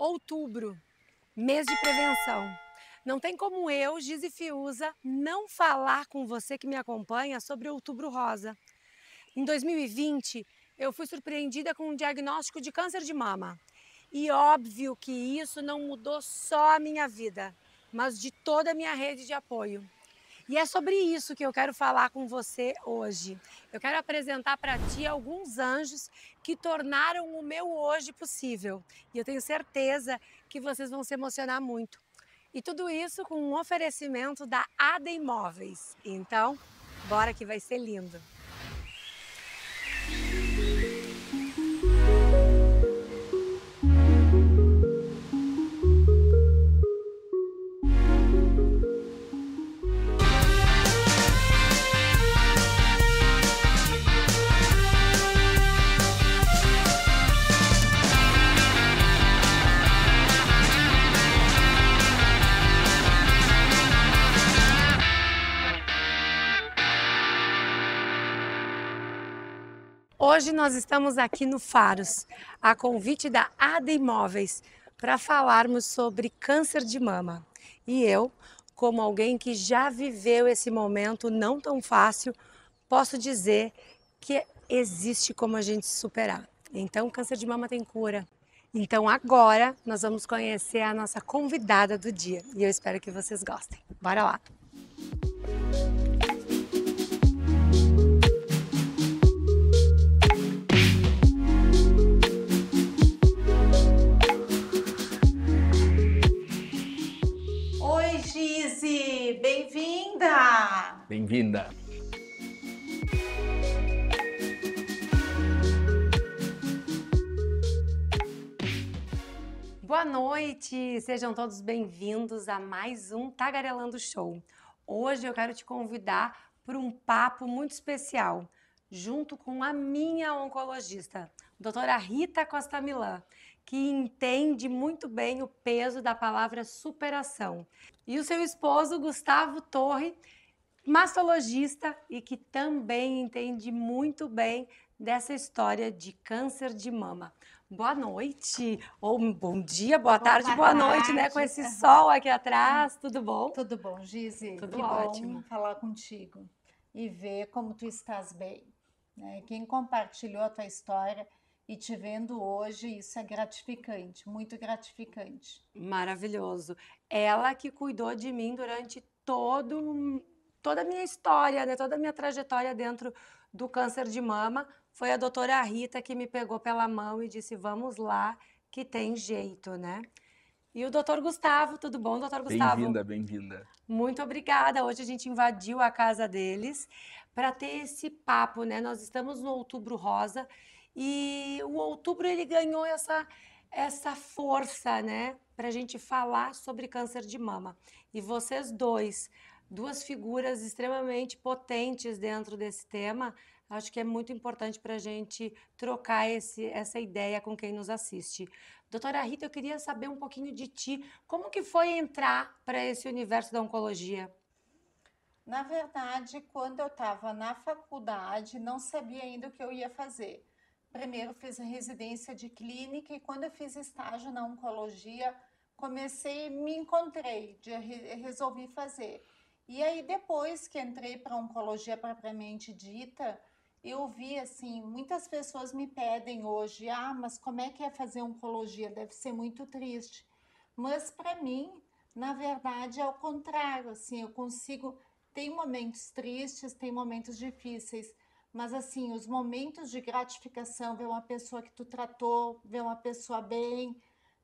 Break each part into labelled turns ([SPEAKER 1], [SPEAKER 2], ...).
[SPEAKER 1] Outubro, mês de prevenção. Não tem como eu, Gizi Fiuza, não falar com você que me acompanha sobre Outubro Rosa. Em 2020, eu fui surpreendida com um diagnóstico de câncer de mama. E óbvio que isso não mudou só a minha vida, mas de toda a minha rede de apoio. E é sobre isso que eu quero falar com você hoje. Eu quero apresentar para ti alguns anjos que tornaram o meu hoje possível. E eu tenho certeza que vocês vão se emocionar muito. E tudo isso com um oferecimento da ADA Imóveis. Então, bora que vai ser lindo. Hoje nós estamos aqui no Faros, a convite da ADA Imóveis, para falarmos sobre câncer de mama. E eu, como alguém que já viveu esse momento não tão fácil, posso dizer que existe como a gente superar. Então, câncer de mama tem cura. Então, agora nós vamos conhecer a nossa convidada do dia. E eu espero que vocês gostem. Bora lá!
[SPEAKER 2] Oi, Gizi! Bem-vinda!
[SPEAKER 3] Bem-vinda!
[SPEAKER 1] Boa noite! Sejam todos bem-vindos a mais um Tagarelando Show. Hoje eu quero te convidar para um papo muito especial, junto com a minha oncologista, doutora Rita Costa Milan, que entende muito bem o peso da palavra superação. E o seu esposo, Gustavo Torre, mastologista e que também entende muito bem dessa história de câncer de mama. Boa noite, ou bom dia, boa tarde, boa noite, né? Com esse sol aqui atrás, tudo bom?
[SPEAKER 2] Tudo bom, Gizi?
[SPEAKER 1] Tudo
[SPEAKER 2] Que
[SPEAKER 1] ótimo.
[SPEAKER 2] bom falar contigo e ver como tu estás bem, né? Quem compartilhou a tua história e te vendo hoje, isso é gratificante, muito gratificante.
[SPEAKER 1] Maravilhoso. Ela que cuidou de mim durante toda a minha história, né? Toda a minha trajetória dentro do câncer de mama. Foi a doutora Rita que me pegou pela mão e disse, vamos lá, que tem jeito, né? E o doutor Gustavo, tudo bom, doutor Gustavo?
[SPEAKER 3] Bem-vinda, bem-vinda.
[SPEAKER 1] Muito obrigada. Hoje a gente invadiu a casa deles para ter esse papo, né? Nós estamos no Outubro Rosa e o outubro ele ganhou essa força, né? Para a gente falar sobre câncer de mama. E vocês dois, duas figuras extremamente potentes dentro desse tema, acho que é muito importante para a gente trocar essa ideia com quem nos assiste. Doutora Rita, eu queria saber um pouquinho de ti. Como que foi entrar para esse universo da oncologia?
[SPEAKER 2] Na verdade, quando eu estava na faculdade, não sabia ainda o que eu ia fazer. Primeiro fiz a residência de clínica e quando eu fiz estágio na oncologia, me encontrei, resolvi fazer. E aí depois que entrei para a oncologia propriamente dita, eu vi assim, muitas pessoas me pedem hoje, mas como é que é fazer oncologia? Deve ser muito triste. Mas para mim, na verdade, é o contrário, assim, eu consigo, tem momentos tristes, tem momentos difíceis, mas assim, os momentos de gratificação, ver uma pessoa que tu tratou, ver uma pessoa bem,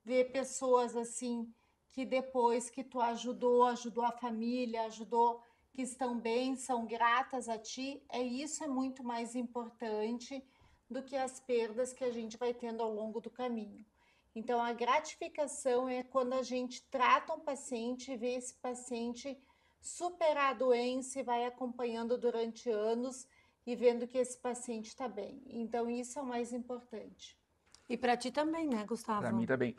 [SPEAKER 2] ver pessoas assim que depois que tu ajudou a família, ajudou, que estão bem, são gratas a ti, isso é muito mais importante do que as perdas que a gente vai tendo ao longo do caminho. Então, a gratificação é quando a gente trata um paciente e vê esse paciente superar a doença e vai acompanhando durante anos e vendo que esse paciente está bem. Então, isso é o mais importante.
[SPEAKER 1] E para ti também, né, Gustavo?
[SPEAKER 3] Para mim também.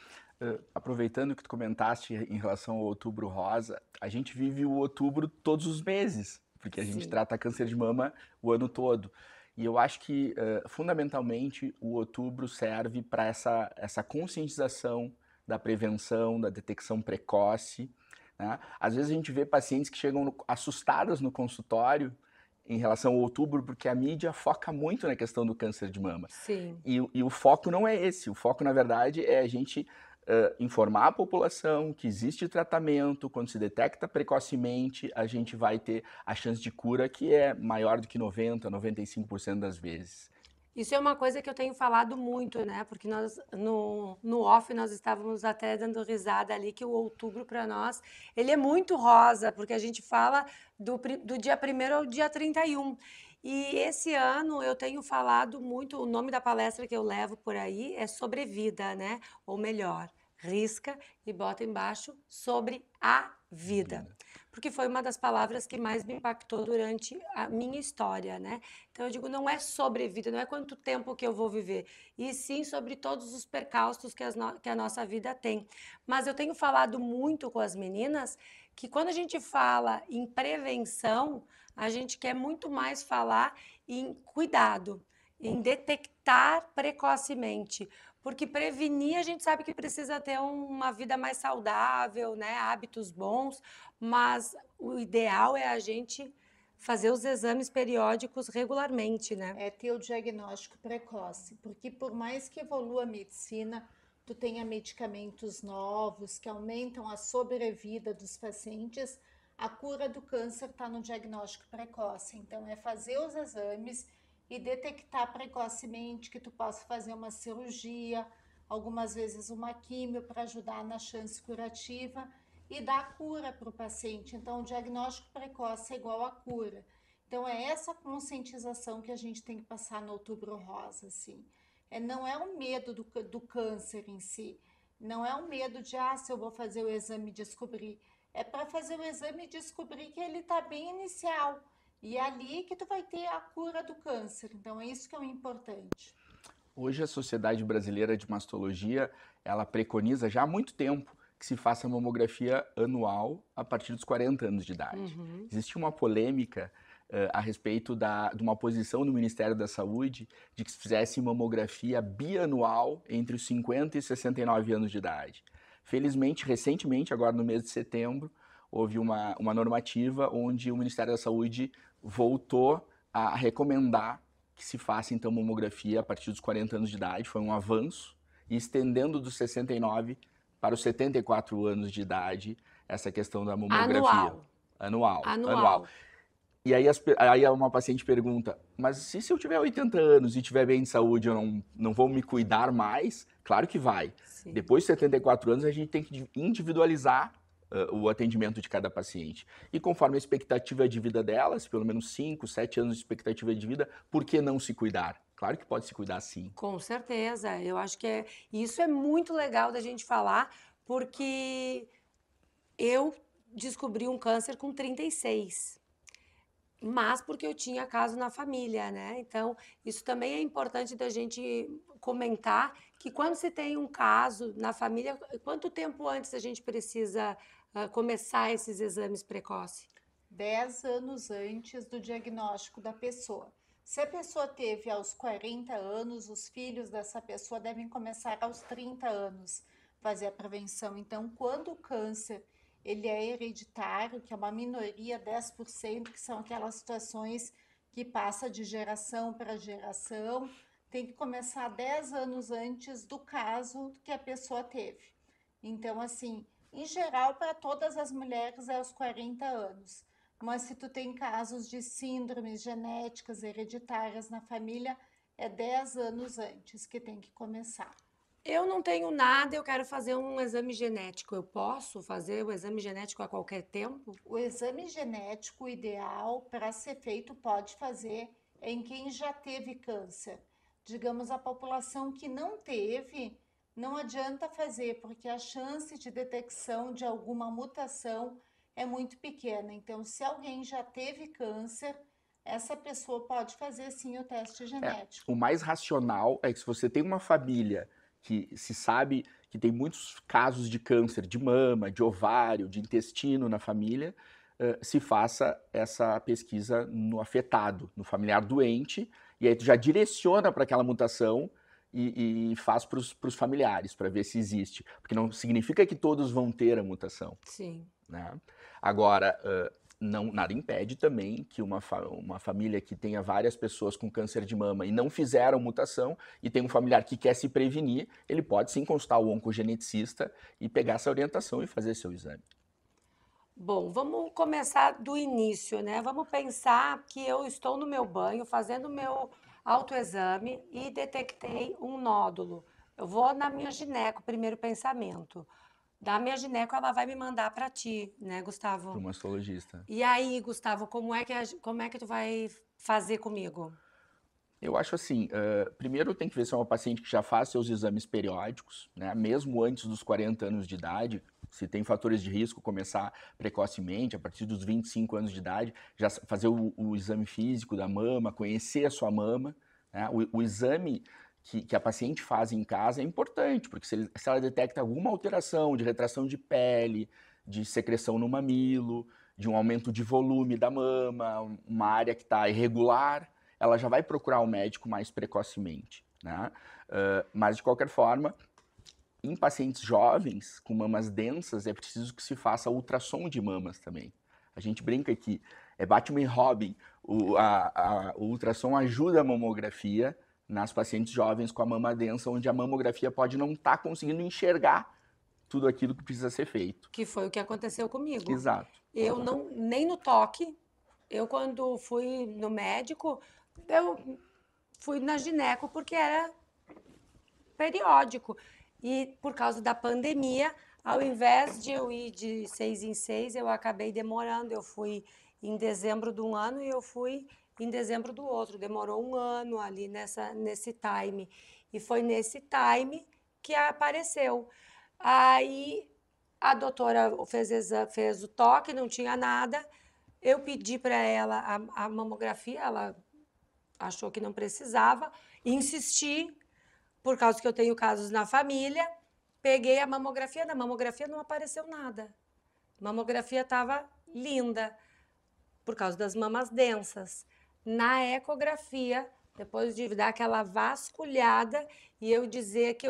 [SPEAKER 3] Aproveitando que tu comentaste em relação ao Outubro Rosa, a gente vive o outubro todos os meses, porque a gente
[SPEAKER 1] Sim.
[SPEAKER 3] trata câncer de mama o ano todo. E eu acho que, fundamentalmente, o outubro serve para essa conscientização da prevenção, da detecção precoce, né? Às vezes a gente vê pacientes que chegam assustadas no consultório em relação ao outubro, porque a mídia foca muito na questão do câncer de mama.
[SPEAKER 1] Sim.
[SPEAKER 3] E o foco não é esse. O foco, na verdade, é a gente informar a população que existe tratamento, quando se detecta precocemente, a gente vai ter a chance de cura que é maior do que 90%, 95% das vezes.
[SPEAKER 1] Isso é uma coisa que eu tenho falado muito, né? Porque nós, no off, nós estávamos até dando risada ali, que o outubro, para nós, ele é muito rosa, porque a gente fala do dia 1º ao dia 31. E esse ano eu tenho falado muito, o nome da palestra que eu levo por aí é Sobrevida, né? Ou melhor, risca e bota embaixo sobre a vida. Porque foi uma das palavras que mais me impactou durante a minha história, né? Então eu digo, não é sobre vida, não é quanto tempo que eu vou viver, e sim sobre todos os percalços que a nossa vida tem. Mas eu tenho falado muito com as meninas que quando a gente fala em prevenção, a gente quer muito mais falar em cuidado, em detectar precocemente. Porque prevenir, a gente sabe que precisa ter uma vida mais saudável, né? Hábitos bons, mas o ideal é a gente fazer os exames periódicos regularmente, né?
[SPEAKER 2] É ter o diagnóstico precoce, porque por mais que evolua a medicina, tu tenha medicamentos novos que aumentam a sobrevida dos pacientes, a cura do câncer está no diagnóstico precoce. Então, é fazer os exames e detectar precocemente que tu possa fazer uma cirurgia, algumas vezes uma químio para ajudar na chance curativa e dar cura para o paciente. Então, o diagnóstico precoce é igual à cura. Então, é essa conscientização que a gente tem que passar no Outubro Rosa, assim. Não é o medo do câncer em si, não é o medo de, se eu vou fazer o exame e descobrir. É para fazer o exame e descobrir que ele está bem inicial. E é ali que tu vai ter a cura do câncer. Então, é isso que é o importante.
[SPEAKER 3] Hoje a Sociedade Brasileira de Mastologia, ela preconiza já há muito tempo que se faça mamografia anual a partir dos 40 anos de idade. Existe uma polêmica a respeito de uma posição do Ministério da Saúde de que se fizesse mamografia bianual entre os 50 e 69 anos de idade. Felizmente, recentemente, agora no mês de setembro, houve uma normativa onde o Ministério da Saúde voltou a recomendar que se faça, então, mamografia a partir dos 40 anos de idade. Foi um avanço, e estendendo dos 69 para os 74 anos de idade, essa questão da mamografia. Anual. E aí uma paciente pergunta, mas e se eu tiver 80 anos e tiver bem de saúde, eu não vou me cuidar mais? Claro que vai. Sim. Depois de 74 anos, a gente tem que individualizar o atendimento de cada paciente. E conforme a expectativa de vida delas, pelo menos 5, 7 anos de expectativa de vida, por que não se cuidar? Claro que pode se cuidar sim.
[SPEAKER 1] Com certeza. Eu acho que isso é muito legal da gente falar, porque eu descobri um câncer com 36. Mas porque eu tinha caso na família, né? Então, isso também é importante da gente comentar, que quando se tem um caso na família, quanto tempo antes a gente precisa começar esses exames precoces?
[SPEAKER 2] 10 anos antes do diagnóstico da pessoa. Se a pessoa teve aos 40 anos, os filhos dessa pessoa devem começar aos 30 anos fazer a prevenção. Então, quando o câncer ele é hereditário, que é uma minoria, 10%, que são aquelas situações que passa de geração para geração, tem que começar 10 anos antes do caso que a pessoa teve. Então, assim, em geral, para todas as mulheres é aos 40 anos. Mas se tu tem casos de síndromes genéticas hereditárias na família, é 10 anos antes que tem que começar.
[SPEAKER 1] Eu não tenho nada, eu quero fazer um exame genético. Eu posso fazer o exame genético a qualquer tempo?
[SPEAKER 2] O exame genético ideal para ser feito pode fazer em quem já teve câncer. Digamos, a população que não teve, não adianta fazer, porque a chance de detecção de alguma mutação é muito pequena. Então, se alguém já teve câncer, essa pessoa pode fazer sim o teste genético.
[SPEAKER 3] O mais racional é que se você tem uma família que se sabe que tem muitos casos de câncer de mama, de ovário, de intestino na família, se faça essa pesquisa no afetado, no familiar doente, e aí tu já direciona para aquela mutação e faz para os familiares, para ver se existe. Porque não significa que todos vão ter a mutação.
[SPEAKER 1] Sim.
[SPEAKER 3] Né? Agora, nada impede também que uma família que tenha várias pessoas com câncer de mama e não fizeram mutação e tem um familiar que quer se prevenir, ele pode sim consultar o oncogeneticista e pegar essa orientação e fazer seu exame.
[SPEAKER 1] Bom, vamos começar do início, né? Vamos pensar que eu estou no meu banho fazendo o meu autoexame e detectei um nódulo. Eu vou na minha gineco, primeiro pensamento. Da minha gineco, ela vai me mandar para ti, né, Gustavo?
[SPEAKER 3] Para o mastologista.
[SPEAKER 1] E aí, Gustavo, como é que tu vai fazer comigo?
[SPEAKER 3] Eu acho assim, primeiro tem que ver se é uma paciente que já faz seus exames periódicos, né? Mesmo antes dos 40 anos de idade, se tem fatores de risco, começar precocemente, a partir dos 25 anos de idade, já fazer o exame físico da mama, conhecer a sua mama, né? O exame que a paciente faz em casa é importante, porque se ela detecta alguma alteração de retração de pele, de secreção no mamilo, de um aumento de volume da mama, uma área que está irregular, ela já vai procurar o médico mais precocemente, né? Mas, de qualquer forma, em pacientes jovens com mamas densas, é preciso que se faça ultrassom de mamas também. A gente brinca que é Batman e Robin, o ultrassom ajuda a mamografia nas pacientes jovens com a mama densa, onde a mamografia pode não estar conseguindo enxergar tudo aquilo que precisa ser feito.
[SPEAKER 1] Que foi o que aconteceu comigo.
[SPEAKER 3] Exato.
[SPEAKER 1] Eu não, nem no toque, eu quando fui no médico, eu fui na gineco porque era periódico. E por causa da pandemia, ao invés de eu ir de 6 em 6, eu acabei demorando. Eu fui em dezembro de um ano e eu fui em dezembro do outro. Demorou um ano ali nesse time. E foi nesse time que apareceu. Aí a doutora fez o toque, não tinha nada. Eu pedi para ela a mamografia, ela achou que não precisava, insisti, por causa que eu tenho casos na família, peguei a mamografia, na mamografia não apareceu nada. A mamografia estava linda, por causa das mamas densas. Na ecografia, depois de dar aquela vasculhada e eu dizer que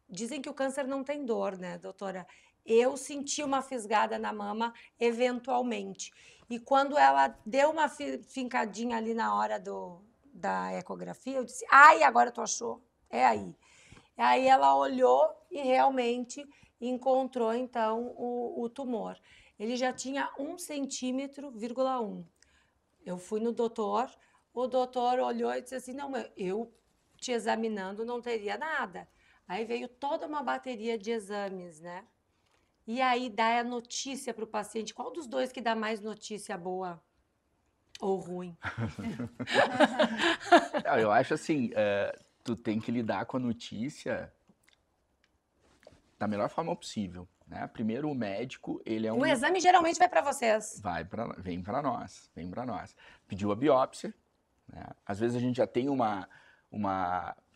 [SPEAKER 1] dizem que o câncer não tem dor, né, doutora? Eu senti uma fisgada na mama, eventualmente. E quando ela deu uma fincadinha ali na hora da ecografia, eu disse, ai, agora tu achou? É aí. Aí ela olhou e realmente encontrou, então, o tumor. Ele já tinha 1,1 centímetro. Eu fui no doutor, o doutor olhou e disse assim, não, eu te examinando não teria nada. Aí veio toda uma bateria de exames, né? E aí dá a notícia para o paciente. Qual dos dois que dá mais notícia boa ou ruim?
[SPEAKER 3] Eu acho assim, tu tem que lidar com a notícia da melhor forma possível, né? Primeiro, o médico, ele é um...
[SPEAKER 1] O exame geralmente vai para vocês.
[SPEAKER 3] Vem para nós. Pediu a biópsia, né? Às vezes a gente já tem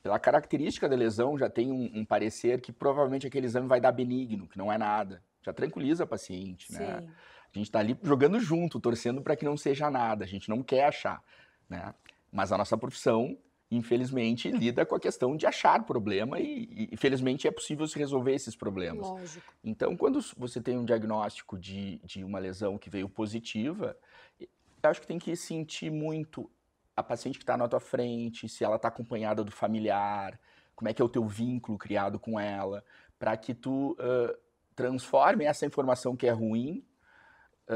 [SPEAKER 3] pela característica da lesão, já tem um parecer que provavelmente aquele exame vai dar benigno, que não é nada. Já tranquiliza a paciente, né?
[SPEAKER 1] Sim.
[SPEAKER 3] A gente está ali jogando junto, torcendo para que não seja nada. A gente não quer achar, né? Mas a nossa profissão, infelizmente, lida com a questão de achar problema e felizmente é possível se resolver esses problemas.
[SPEAKER 1] Lógico.
[SPEAKER 3] Então, quando você tem um diagnóstico de uma lesão que veio positiva, eu acho que tem que sentir muito a paciente que está na tua frente, se ela está acompanhada do familiar, como é que é o teu vínculo criado com ela, para que tu transforme essa informação que é ruim,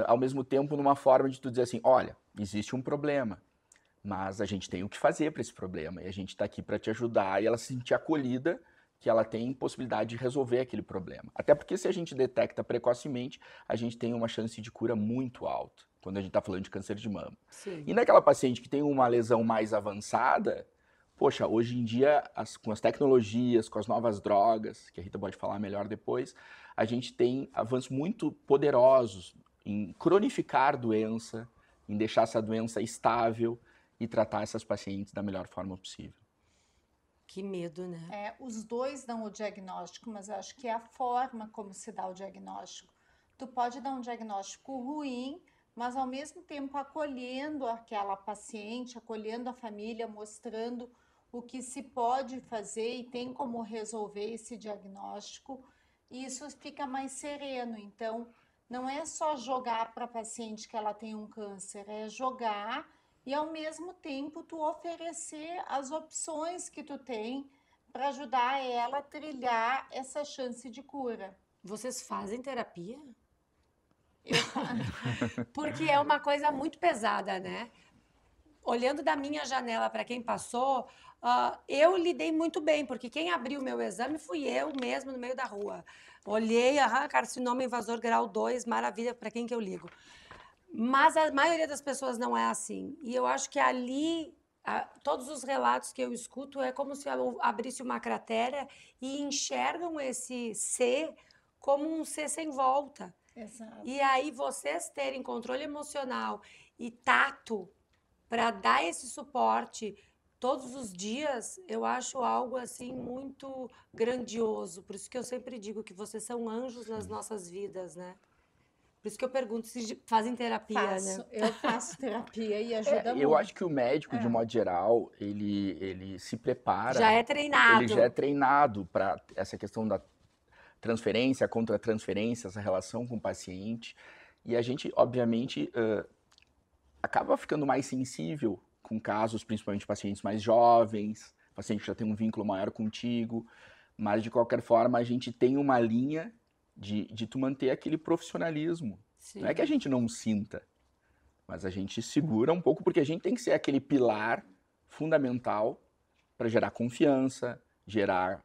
[SPEAKER 3] ao mesmo tempo numa forma de tu dizer assim, olha, existe um problema, mas a gente tem o que fazer para esse problema, e a gente está aqui para te ajudar, e ela se sentir acolhida, que ela tem possibilidade de resolver aquele problema. Até porque se a gente detecta precocemente, a gente tem uma chance de cura muito alta, quando a gente está falando de câncer de mama.
[SPEAKER 1] Sim.
[SPEAKER 3] E naquela paciente que tem uma lesão mais avançada, poxa, hoje em dia, com as tecnologias, com as novas drogas, que a Rita pode falar melhor depois, a gente tem avanços muito poderosos em cronificar doença, em deixar essa doença estável e tratar essas pacientes da melhor forma possível.
[SPEAKER 1] Que medo, né?
[SPEAKER 2] Os dois dão o diagnóstico, mas eu acho que é a forma como se dá o diagnóstico. Tu pode dar um diagnóstico ruim, mas ao mesmo tempo acolhendo aquela paciente, acolhendo a família, mostrando o que se pode fazer e tem como resolver esse diagnóstico, e isso fica mais sereno. Então, não é só jogar para a paciente que ela tem um câncer, é jogar e ao mesmo tempo tu oferecer as opções que tu tem para ajudar ela a trilhar essa chance de cura.
[SPEAKER 1] Vocês fazem terapia?
[SPEAKER 2] Eu
[SPEAKER 1] Porque é uma coisa muito pesada, né? Olhando da minha janela para quem passou, eu lidei muito bem, porque quem abriu o meu exame fui eu mesmo no meio da rua. Olhei, carcinoma invasor grau 2, maravilha, para quem que eu ligo. Mas a maioria das pessoas não é assim. E eu acho que ali, todos os relatos que eu escuto é como se eu abrisse uma cratera e enxergam esse ser como um ser sem volta.
[SPEAKER 2] Exato.
[SPEAKER 1] E aí vocês terem controle emocional e tato para dar esse suporte todos os dias, eu acho algo assim muito grandioso. Por isso que eu sempre digo que vocês são anjos nas nossas vidas, né? Por isso que eu pergunto se fazem terapia, né?
[SPEAKER 2] Eu faço terapia e ajuda muito.
[SPEAKER 3] Eu acho que o médico, de modo geral, ele se prepara.
[SPEAKER 1] Já é treinado.
[SPEAKER 3] Ele já é treinado para essa questão da transferência, contra-transferência, essa relação com o paciente. E a gente, obviamente, acaba ficando mais sensível com casos, principalmente pacientes mais jovens, paciente que já tem um vínculo maior contigo, mas de qualquer forma a gente tem uma linha de tu manter aquele profissionalismo.
[SPEAKER 1] Sim.
[SPEAKER 3] Não é que a gente não sinta, mas a gente segura um pouco porque a gente tem que ser aquele pilar fundamental para gerar confiança, gerar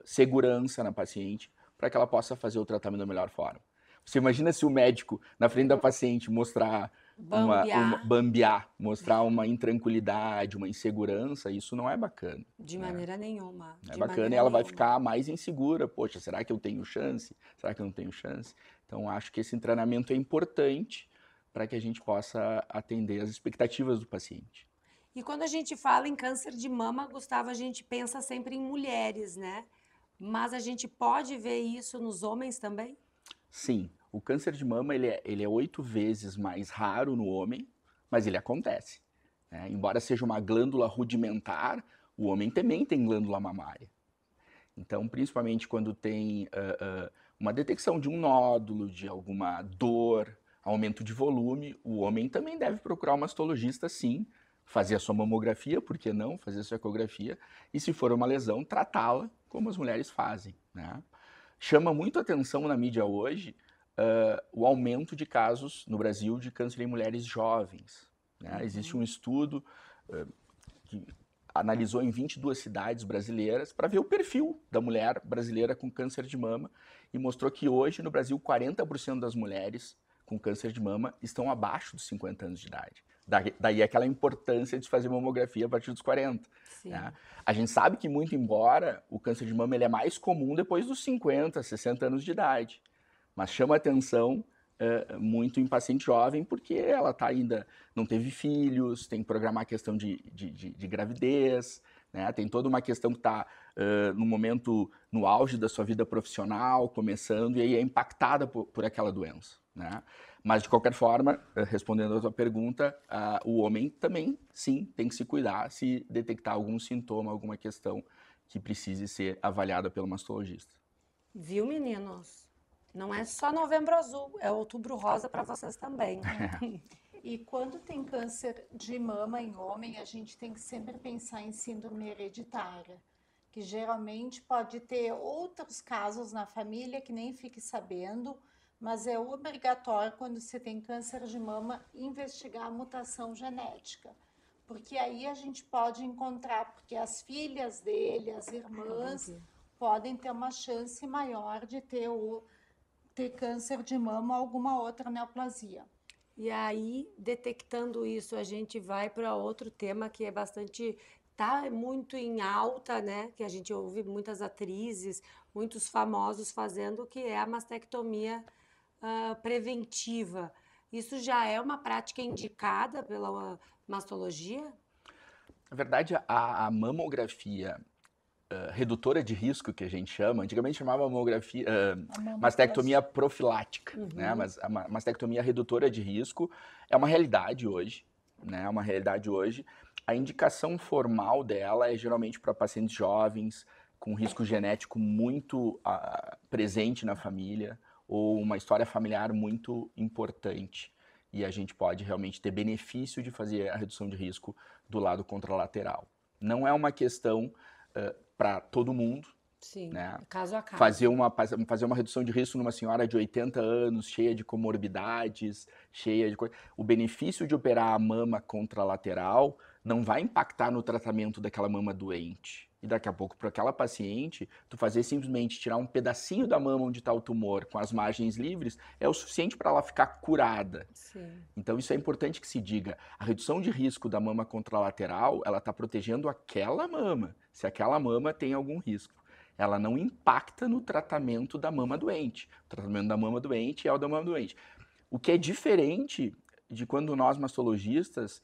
[SPEAKER 3] segurança na paciente, para que ela possa fazer o tratamento da melhor forma. Você imagina se o médico, na frente da paciente, mostrar bambear, mostrar uma intranquilidade, uma insegurança, isso não é bacana.
[SPEAKER 1] De maneira nenhuma.
[SPEAKER 3] Não é bacana e ela vai ficar mais insegura. Poxa, será que eu tenho chance? Será que eu não tenho chance? Então, acho que esse treinamento é importante para que a gente possa atender as expectativas do paciente.
[SPEAKER 1] E quando a gente fala em câncer de mama, Gustavo, a gente pensa sempre em mulheres, né? Mas a gente pode ver isso nos homens também?
[SPEAKER 3] Sim. O câncer de mama ele é 8 vezes mais raro no homem, mas ele acontece. Né? Embora seja uma glândula rudimentar, o homem também tem glândula mamária. Então, principalmente quando tem uma detecção de um nódulo, de alguma dor, aumento de volume, o homem também deve procurar um mastologista, sim, fazer a sua mamografia, por que não, fazer a sua ecografia, e se for uma lesão, tratá-la como as mulheres fazem. Né? Chama muito atenção na mídia hoje o aumento de casos no Brasil de câncer em mulheres jovens. Né? Existe um estudo que analisou em 22 cidades brasileiras para ver o perfil da mulher brasileira com câncer de mama e mostrou que hoje no Brasil 40% das mulheres com câncer de mama estão abaixo dos 50 anos de idade. Daí aquela importância de fazer mamografia a partir dos 40. Né? A gente sabe que, muito embora o câncer de mama ele é mais comum depois dos 50, 60 anos de idade, mas chama atenção muito em paciente jovem, porque ela ainda não teve filhos, tem que programar a questão de gravidez, né? Tem toda uma questão que está no momento, no auge da sua vida profissional, começando, e aí é impactada por aquela doença. Né? Mas, de qualquer forma, respondendo a tua pergunta, o homem também, sim, tem que se cuidar se detectar algum sintoma, alguma questão que precise ser avaliada pelo mastologista.
[SPEAKER 1] Viu, meninos? Não é só Novembro Azul, é Outubro Rosa para vocês também.
[SPEAKER 2] E quando tem câncer de mama em homem, a gente tem que sempre pensar em síndrome hereditária, que geralmente pode ter outros casos na família que nem fique sabendo, mas é obrigatório, quando você tem câncer de mama, investigar a mutação genética. Porque aí a gente pode encontrar, porque as filhas dele, as irmãs, podem ter uma chance maior de ter câncer de mama ou alguma outra neoplasia.
[SPEAKER 1] E aí, detectando isso, a gente vai para outro tema que é bastante, tá muito em alta, né? Que a gente ouve muitas atrizes, muitos famosos fazendo, que é a mastectomia preventiva. Isso já é uma prática indicada pela mastologia?
[SPEAKER 3] Na verdade, a mamografia redutora de risco, que a gente chama, antigamente chamava mamografia, mastectomia profilática, né? Mas a mastectomia redutora de risco é uma realidade hoje, né? É uma realidade hoje. A indicação formal dela é geralmente para pacientes jovens, com risco genético muito presente na família, ou uma história familiar muito importante. E a gente pode realmente ter benefício de fazer a redução de risco do lado contralateral. Não é uma questão para todo mundo.
[SPEAKER 1] Sim,
[SPEAKER 3] né?
[SPEAKER 1] Caso a caso.
[SPEAKER 3] Fazer uma redução de risco numa senhora de 80 anos, cheia de comorbidades, cheia de coisa. O benefício de operar a mama contralateral não vai impactar no tratamento daquela mama doente. E daqui a pouco, para aquela paciente, tu fazer simplesmente tirar um pedacinho da mama onde está o tumor com as margens livres é o suficiente para ela ficar curada.
[SPEAKER 1] Sim.
[SPEAKER 3] Então isso é importante que se diga. A redução de risco da mama contralateral, ela está protegendo aquela mama, se aquela mama tem algum risco. Ela não impacta no tratamento da mama doente. O tratamento da mama doente é o da mama doente. O que é diferente de quando nós mastologistas,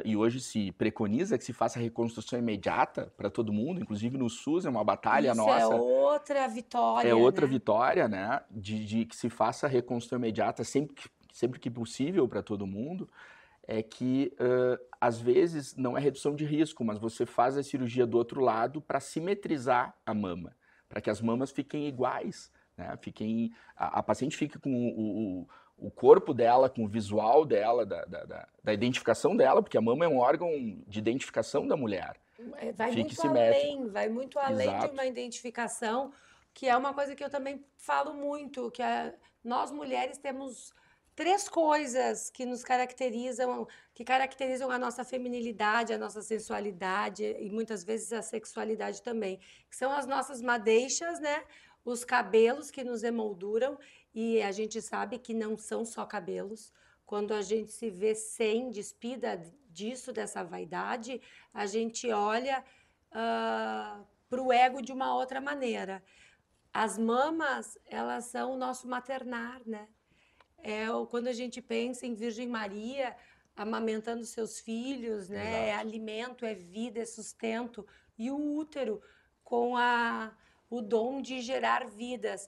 [SPEAKER 3] e hoje se preconiza que se faça reconstrução imediata para todo mundo, inclusive no SUS, é uma batalha nossa.
[SPEAKER 1] Isso é outra vitória,
[SPEAKER 3] É outra
[SPEAKER 1] né?
[SPEAKER 3] vitória, né? De que se faça reconstrução imediata sempre que possível para todo mundo. É que, às vezes, não é redução de risco, mas você faz a cirurgia do outro lado para simetrizar a mama, para que as mamas fiquem iguais, né? A paciente fique com o corpo dela, com o visual dela, da identificação dela, porque a mama é um órgão de identificação da mulher.
[SPEAKER 1] Vai muito além
[SPEAKER 3] Exato.
[SPEAKER 1] de uma identificação, que é uma coisa que eu também falo muito, que nós mulheres temos 3 coisas que nos caracterizam, que caracterizam a nossa feminilidade, a nossa sensualidade e muitas vezes a sexualidade também, que são as nossas madeixas, né? Os cabelos que nos emolduram, e a gente sabe que não são só cabelos. Quando a gente se vê despida disso, dessa vaidade, a gente olha para o ego de uma outra maneira. As mamas, elas são o nosso maternar, né? Quando a gente pensa em Virgem Maria amamentando seus filhos, né? É alimento, é vida, é sustento. E o útero com o dom de gerar vidas.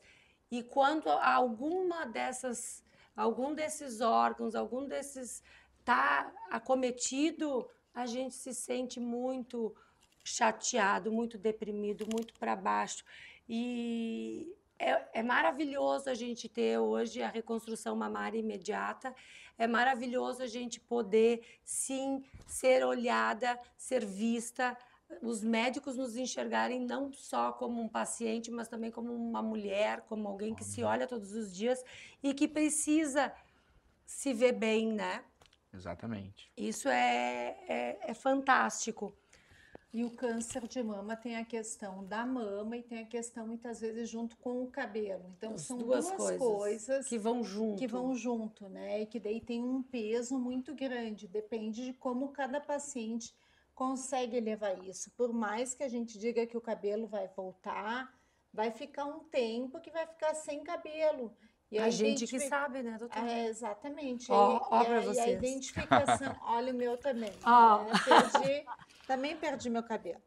[SPEAKER 1] E quando algum desses órgãos, algum desses está acometido, a gente se sente muito chateado, muito deprimido, muito para baixo. E é maravilhoso a gente ter hoje a reconstrução mamária imediata, é maravilhoso a gente poder, sim, ser olhada, ser vista, os médicos nos enxergarem não só como um paciente, mas também como uma mulher, como alguém que se olha todos os dias e que precisa se ver bem, né?
[SPEAKER 3] Exatamente.
[SPEAKER 1] Isso é fantástico.
[SPEAKER 2] E o câncer de mama tem a questão da mama e tem a questão, muitas vezes, junto com o cabelo. Então, são duas coisas
[SPEAKER 1] que vão
[SPEAKER 2] junto, né? E que daí tem um peso muito grande. Depende de como cada paciente consegue levar isso. Por mais que a gente diga que o cabelo vai voltar, vai ficar um tempo que vai ficar sem cabelo.
[SPEAKER 1] E a gente que sabe, né, doutora?
[SPEAKER 2] Exatamente.
[SPEAKER 1] Ó para vocês.
[SPEAKER 2] E a identificação... Olha o meu também. Também perdi meu cabelo.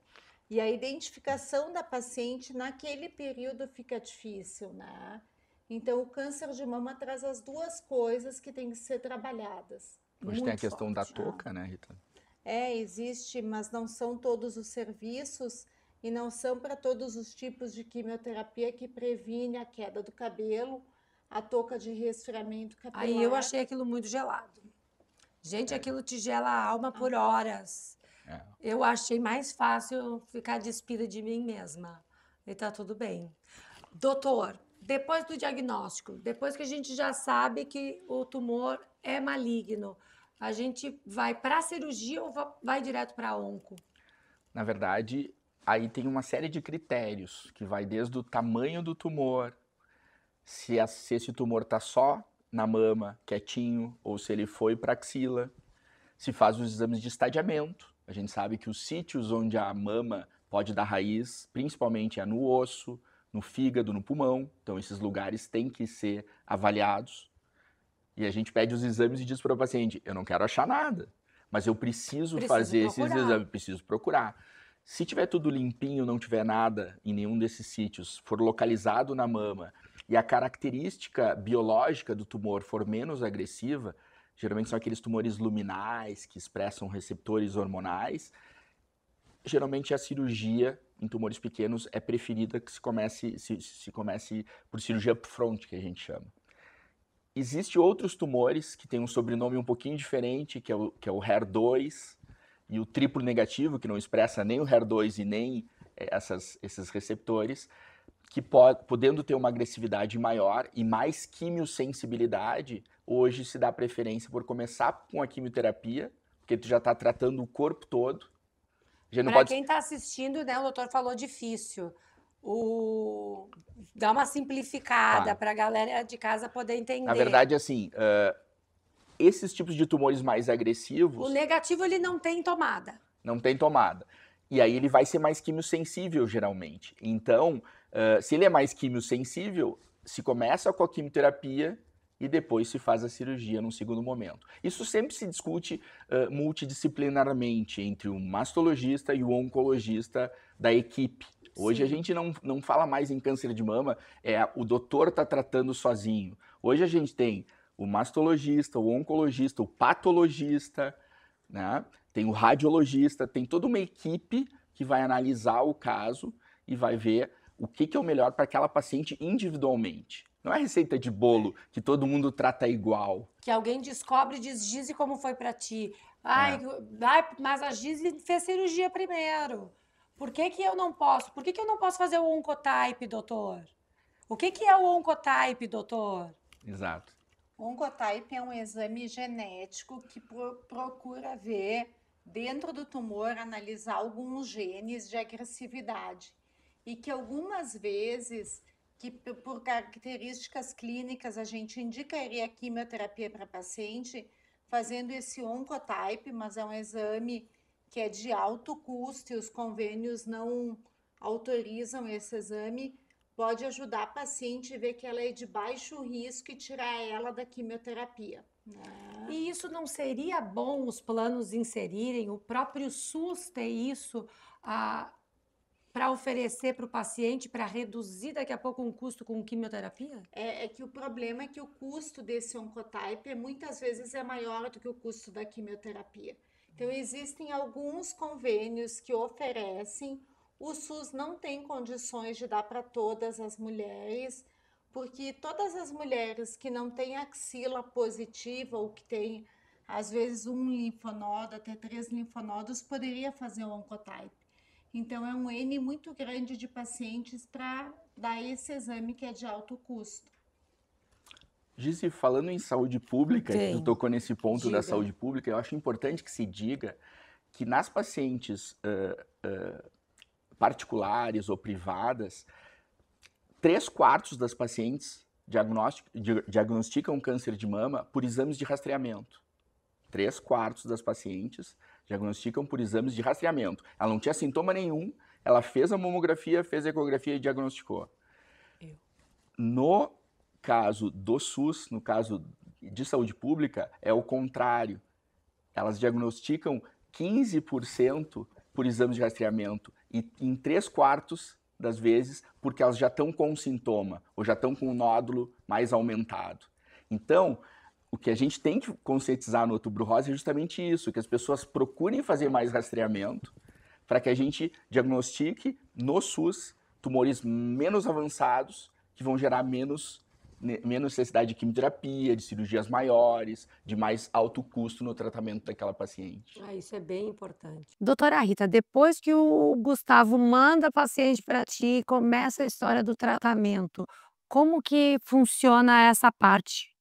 [SPEAKER 2] E a identificação da paciente naquele período fica difícil, né? Então, o câncer de mama traz as duas coisas que têm que ser trabalhadas.
[SPEAKER 3] Hoje tem a questão da touca, né, Rita?
[SPEAKER 2] Existe, mas não são todos os serviços e não são para todos os tipos de quimioterapia que previne a queda do cabelo, a touca de resfriamento capilar.
[SPEAKER 1] Aí eu achei aquilo muito gelado. Gente, aquilo te gela a alma por horas. Eu achei mais fácil ficar despida de mim mesma. E tá tudo bem. Doutor, depois do diagnóstico, depois que a gente já sabe que o tumor é maligno, a gente vai para a cirurgia ou vai direto para a onco?
[SPEAKER 3] Na verdade, aí tem uma série de critérios, que vai desde o tamanho do tumor, se esse tumor está só na mama, quietinho, ou se ele foi para a axila, se faz os exames de estadiamento. A gente sabe que os sítios onde a mama pode dar raiz, principalmente é no osso, no fígado, no pulmão. Então, esses lugares têm que ser avaliados. E a gente pede os exames e diz para o paciente, eu não quero achar nada, mas eu preciso fazer esses exames, preciso procurar. Se tiver tudo limpinho, não tiver nada em nenhum desses sítios, for localizado na mama e a característica biológica do tumor for menos agressiva, geralmente são aqueles tumores luminais que expressam receptores hormonais. Geralmente a cirurgia em tumores pequenos é preferida que se comece por cirurgia upfront, que a gente chama. Existem outros tumores que têm um sobrenome um pouquinho diferente, que é o HER2 e o triplo negativo, que não expressa nem o HER2 e nem esses receptores, que podendo ter uma agressividade maior e mais quimiosensibilidade, hoje se dá preferência por começar com a quimioterapia, porque tu já está tratando o corpo todo.
[SPEAKER 1] Para quem está assistindo, né, o doutor falou difícil. Dá uma simplificada para a galera de casa poder entender.
[SPEAKER 3] Na verdade, assim, esses tipos de tumores mais agressivos...
[SPEAKER 1] O negativo, ele não tem tomada.
[SPEAKER 3] Não tem tomada. E aí ele vai ser mais quimiosensível, geralmente. Então, se ele é mais quimiosensível, se começa com a quimioterapia e depois se faz a cirurgia num segundo momento. Isso sempre se discute multidisciplinarmente entre o mastologista e o oncologista da equipe. Hoje a gente não fala mais em câncer de mama, o doutor está tratando sozinho. Hoje a gente tem o mastologista, o oncologista, o patologista, né? Tem o radiologista, tem toda uma equipe que vai analisar o caso e vai ver o que é o melhor para aquela paciente individualmente. Não é receita de bolo que todo mundo trata igual.
[SPEAKER 1] Que alguém descobre e diz, Gizi, como foi para ti? Mas a Gizi fez cirurgia primeiro. Por que eu não posso? Por que eu não posso fazer o Oncotype, doutor? O que é o Oncotype, doutor?
[SPEAKER 3] Exato.
[SPEAKER 2] O Oncotype é um exame genético que procura ver dentro do tumor, analisar alguns genes de agressividade. E que algumas vezes, que por características clínicas, a gente indicaria a quimioterapia para paciente fazendo esse Oncotype, mas é um exame que é de alto custo e os convênios não autorizam esse exame, pode ajudar a paciente a ver que ela é de baixo risco e tirar ela da quimioterapia.
[SPEAKER 1] E isso não seria bom os planos inserirem, o próprio SUS ter isso para oferecer para o paciente, para reduzir daqui a pouco um custo com quimioterapia?
[SPEAKER 2] É que o problema é que o custo desse Oncotype muitas vezes é maior do que o custo da quimioterapia. Então, existem alguns convênios que oferecem, o SUS não tem condições de dar para todas as mulheres, porque todas as mulheres que não têm axila positiva ou que têm, às vezes, um linfonodo, até 3 linfonodos, poderia fazer o Oncotype. Então, é um N muito grande de pacientes para dar esse exame que é de alto custo.
[SPEAKER 3] Gizi, falando em saúde pública, que tu tocou nesse ponto da saúde pública, eu acho importante que se diga que nas pacientes particulares ou privadas, 3/4 das pacientes diagnosticam câncer de mama por exames de rastreamento. 3/4 das pacientes diagnosticam por exames de rastreamento. Ela não tinha sintoma nenhum, ela fez a mamografia, fez a ecografia e diagnosticou. No caso do SUS, no caso de saúde pública, é o contrário. Elas diagnosticam 15% por exames de rastreamento e em 3/4 das vezes porque elas já estão com sintoma ou já estão com um nódulo mais aumentado. Então, o que a gente tem que conscientizar no Outubro Rosa é justamente isso, que as pessoas procurem fazer mais rastreamento para que a gente diagnostique no SUS tumores menos avançados que vão gerar menos necessidade de quimioterapia, de cirurgias maiores, de mais alto custo no tratamento daquela paciente.
[SPEAKER 1] Isso é bem importante.
[SPEAKER 4] Doutora Rita, depois que o Gustavo manda a paciente para ti, começa a história do tratamento, como que funciona essa parte?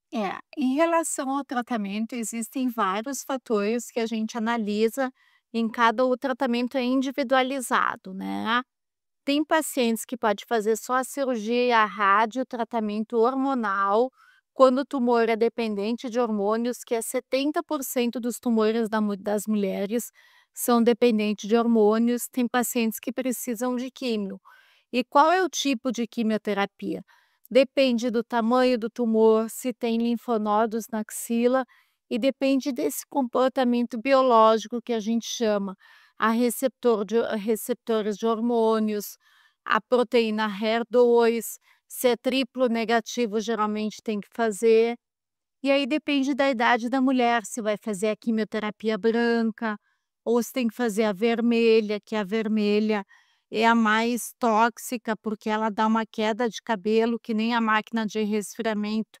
[SPEAKER 5] Em relação ao tratamento, existem vários fatores que a gente analisa em cada o tratamento é individualizado, né? Tem pacientes que pode fazer só a cirurgia, a rádio, tratamento hormonal, quando o tumor é dependente de hormônios, que é 70% dos tumores das mulheres são dependentes de hormônios. Tem pacientes que precisam de químio. E qual é o tipo de quimioterapia? Depende do tamanho do tumor, se tem linfonodos na axila e depende desse comportamento biológico que a gente chama a receptores de hormônios, a proteína HER2, se é triplo negativo, geralmente tem que fazer. E aí depende da idade da mulher, se vai fazer a quimioterapia branca ou se tem que fazer a vermelha, que a vermelha é a mais tóxica, porque ela dá uma queda de cabelo que nem a máquina de resfriamento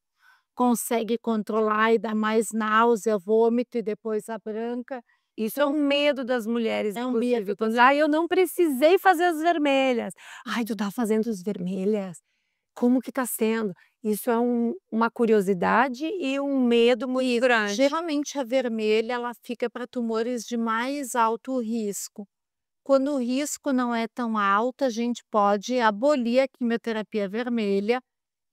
[SPEAKER 5] consegue controlar e dá mais náusea, vômito, e depois a branca.
[SPEAKER 4] Isso é um medo das mulheres,
[SPEAKER 5] É um
[SPEAKER 4] inclusive.
[SPEAKER 5] medo
[SPEAKER 4] Quando, eu não precisei fazer as vermelhas. Ai, tu tá fazendo as vermelhas? Como que tá sendo? Isso é uma curiosidade e um medo muito grande.
[SPEAKER 5] Geralmente a vermelha ela fica para tumores de mais alto risco. Quando o risco não é tão alto, a gente pode abolir a quimioterapia vermelha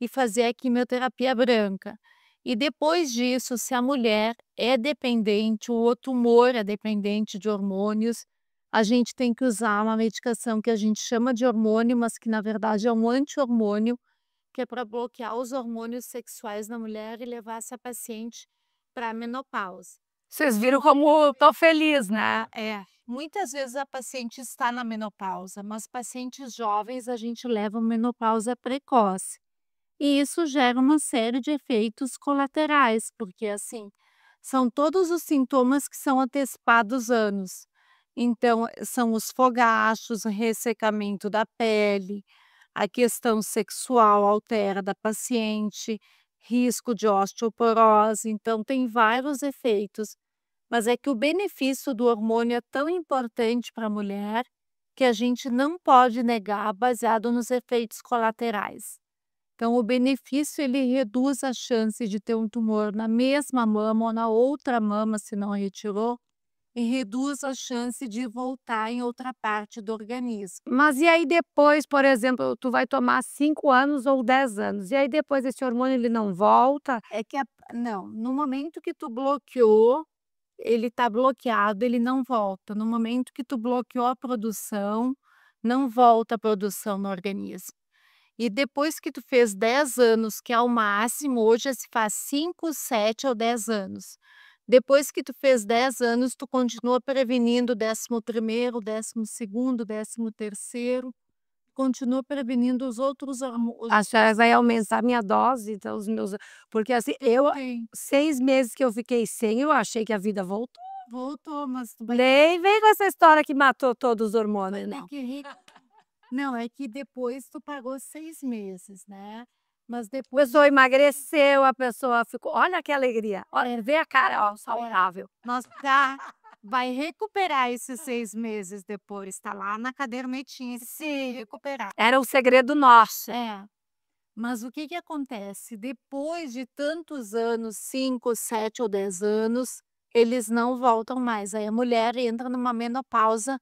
[SPEAKER 5] e fazer a quimioterapia branca. E depois disso, se a mulher é dependente ou o tumor é dependente de hormônios, a gente tem que usar uma medicação que a gente chama de hormônio, mas que na verdade é um anti-hormônio, que é para bloquear os hormônios sexuais na mulher e levar essa paciente para a menopausa.
[SPEAKER 4] Vocês viram como eu tô feliz, né?
[SPEAKER 5] Muitas vezes a paciente está na menopausa, mas pacientes jovens a gente leva a menopausa precoce. E isso gera uma série de efeitos colaterais, porque assim, são todos os sintomas que são antecipados anos. Então, são os fogachos, o ressecamento da pele, a questão sexual altera da paciente, risco de osteoporose, então tem vários efeitos. Mas é que o benefício do hormônio é tão importante para a mulher que a gente não pode negar baseado nos efeitos colaterais. Então, o benefício ele reduz a chance de ter um tumor na mesma mama ou na outra mama, se não retirou, e reduz a chance de voltar em outra parte do organismo.
[SPEAKER 4] Mas e aí depois, por exemplo, tu vai tomar 5 anos ou 10 anos, e aí depois esse hormônio ele não volta?
[SPEAKER 5] É que não, no momento que tu bloqueou, ele está bloqueado, ele não volta. No momento que tu bloqueou a produção, não volta a produção no organismo. E depois que tu fez 10 anos, que é o máximo, hoje se faz 5, 7 ou 10 anos. Depois que tu fez 10 anos, tu continua prevenindo o 11º, 12º, 13º, continua prevenindo os outros hormônios.
[SPEAKER 4] A senhora vai aumentar minha dose, então os meus, porque assim, eu
[SPEAKER 5] Tem.
[SPEAKER 4] 6 meses que eu fiquei sem, eu achei que a vida voltou.
[SPEAKER 5] Voltou, mas tu vai
[SPEAKER 4] Nem vem com essa história que matou todos os hormônios,
[SPEAKER 5] ter
[SPEAKER 4] não.
[SPEAKER 5] que Não, é que depois tu pagou 6 meses, né? Mas
[SPEAKER 4] A
[SPEAKER 5] depois
[SPEAKER 4] pessoa emagreceu, a pessoa ficou, olha que alegria, olha, vê a cara, ó, saudável.
[SPEAKER 5] nós vai recuperar esses 6 meses depois, tá lá na cadernetinha, se recuperar.
[SPEAKER 4] Era o segredo nosso.
[SPEAKER 5] Mas o que que acontece? Depois de tantos anos, 5, 7 ou 10 anos, eles não voltam mais. Aí a mulher entra numa menopausa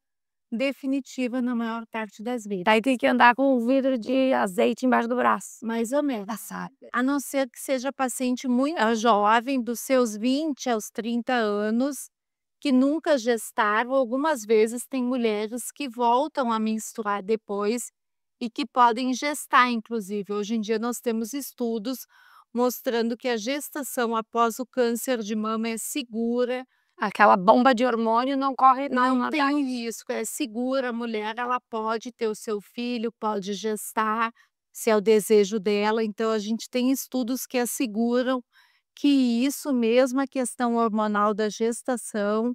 [SPEAKER 5] definitiva na maior parte das vezes.
[SPEAKER 4] Daí tem que andar com um vidro de azeite embaixo do braço.
[SPEAKER 5] Mais ou menos.
[SPEAKER 4] Passado.
[SPEAKER 5] A não ser que seja paciente muito jovem, dos seus 20 aos 30 anos, que nunca gestaram. Algumas vezes tem mulheres que voltam a menstruar depois e que podem gestar, inclusive. Hoje em dia nós temos estudos mostrando que a gestação após o câncer de mama é segura,
[SPEAKER 4] Aquela bomba de hormônio não corre,
[SPEAKER 5] não tem risco, é segura. A mulher ela pode ter o seu filho, pode gestar, se é o desejo dela. Então a gente tem estudos que asseguram que isso mesmo, a questão hormonal da gestação,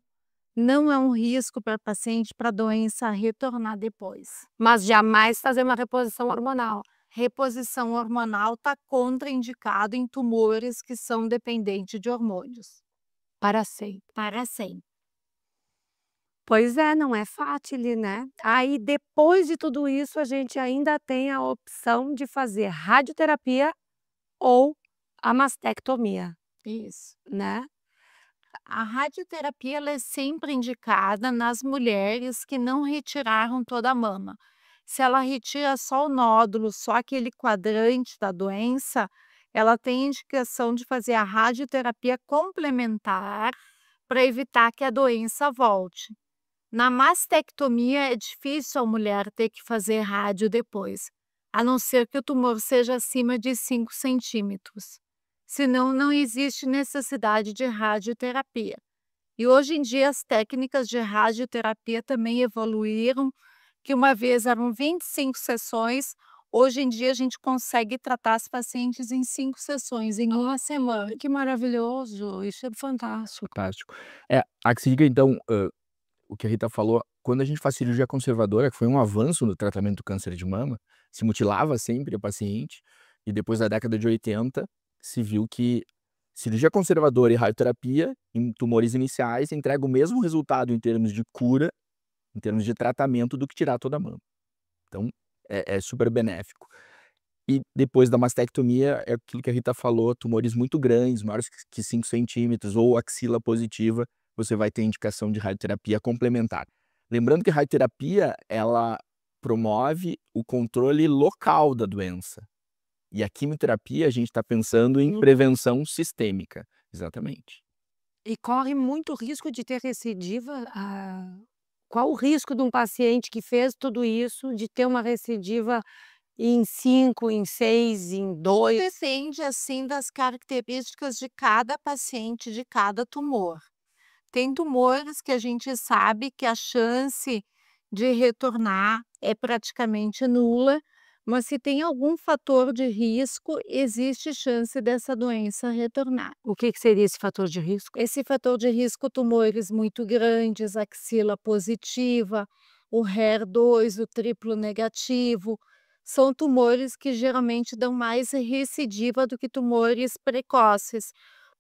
[SPEAKER 5] não é um risco para a paciente, para a doença retornar depois.
[SPEAKER 4] Mas jamais fazer uma reposição hormonal.
[SPEAKER 5] Reposição hormonal está contraindicado em tumores que são dependentes de hormônios.
[SPEAKER 4] Para sempre.
[SPEAKER 5] Para sempre.
[SPEAKER 4] Pois é, não é fácil, né? Aí depois de tudo isso, a gente ainda tem a opção de fazer radioterapia ou a mastectomia,
[SPEAKER 5] Isso.
[SPEAKER 4] né?
[SPEAKER 5] A radioterapia ela é sempre indicada nas mulheres que não retiraram toda a mama. Se ela retira só o nódulo, só aquele quadrante da doença, ela tem indicação de fazer a radioterapia complementar para evitar que a doença volte. Na mastectomia é difícil a mulher ter que fazer rádio depois, a não ser que o tumor seja acima de 5 centímetros. Senão, não existe necessidade de radioterapia. E hoje em dia as técnicas de radioterapia também evoluíram, que uma vez eram 25 sessões, Hoje em dia a gente consegue tratar as pacientes em 5 sessões, em uma semana.
[SPEAKER 4] Que maravilhoso, isso é fantástico.
[SPEAKER 3] Fantástico. Há que se diga então, o que a Rita falou, quando a gente faz cirurgia conservadora, que foi um avanço no tratamento do câncer de mama, se mutilava sempre a paciente, e depois da década de 80, se viu que cirurgia conservadora e radioterapia, em tumores iniciais, entrega o mesmo resultado em termos de cura, em termos de tratamento, do que tirar toda a mama. Então, é super benéfico. E depois da mastectomia, é aquilo que a Rita falou, tumores muito grandes, maiores que 5 centímetros, ou axila positiva, você vai ter indicação de radioterapia complementar. Lembrando que a radioterapia, ela promove o controle local da doença. E a quimioterapia, a gente está pensando em prevenção sistêmica. Exatamente.
[SPEAKER 4] E corre muito risco de ter recidiva? Qual o risco de um paciente que fez tudo isso, de ter uma recidiva em 5, em 6, em 2?
[SPEAKER 5] Depende, assim, das características de cada paciente, de cada tumor. Tem tumores que a gente sabe que a chance de retornar é praticamente nula, mas se tem algum fator de risco, existe chance dessa doença retornar.
[SPEAKER 4] O que seria esse fator de risco?
[SPEAKER 5] Esse fator de risco, tumores muito grandes, axila positiva, o HER2, o triplo negativo, são tumores que geralmente dão mais recidiva do que tumores precoces.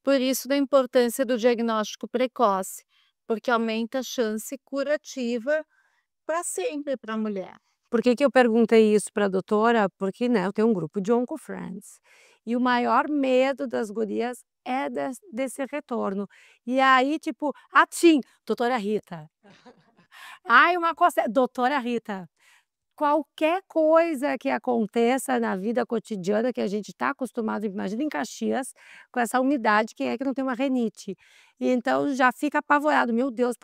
[SPEAKER 5] Por isso da importância do diagnóstico precoce, porque aumenta a chance curativa para sempre para a mulher.
[SPEAKER 4] Por que eu perguntei isso para a doutora? Porque, né, eu tenho um grupo de OncoFriends. E o maior medo das gurias é desse retorno. E aí, tipo, doutora Rita. Ai, uma coisa, doutora Rita. Qualquer coisa que aconteça na vida cotidiana que a gente está acostumado, imagina em Caxias, com essa umidade, quem é que não tem uma rinite? E então já fica apavorado, meu Deus,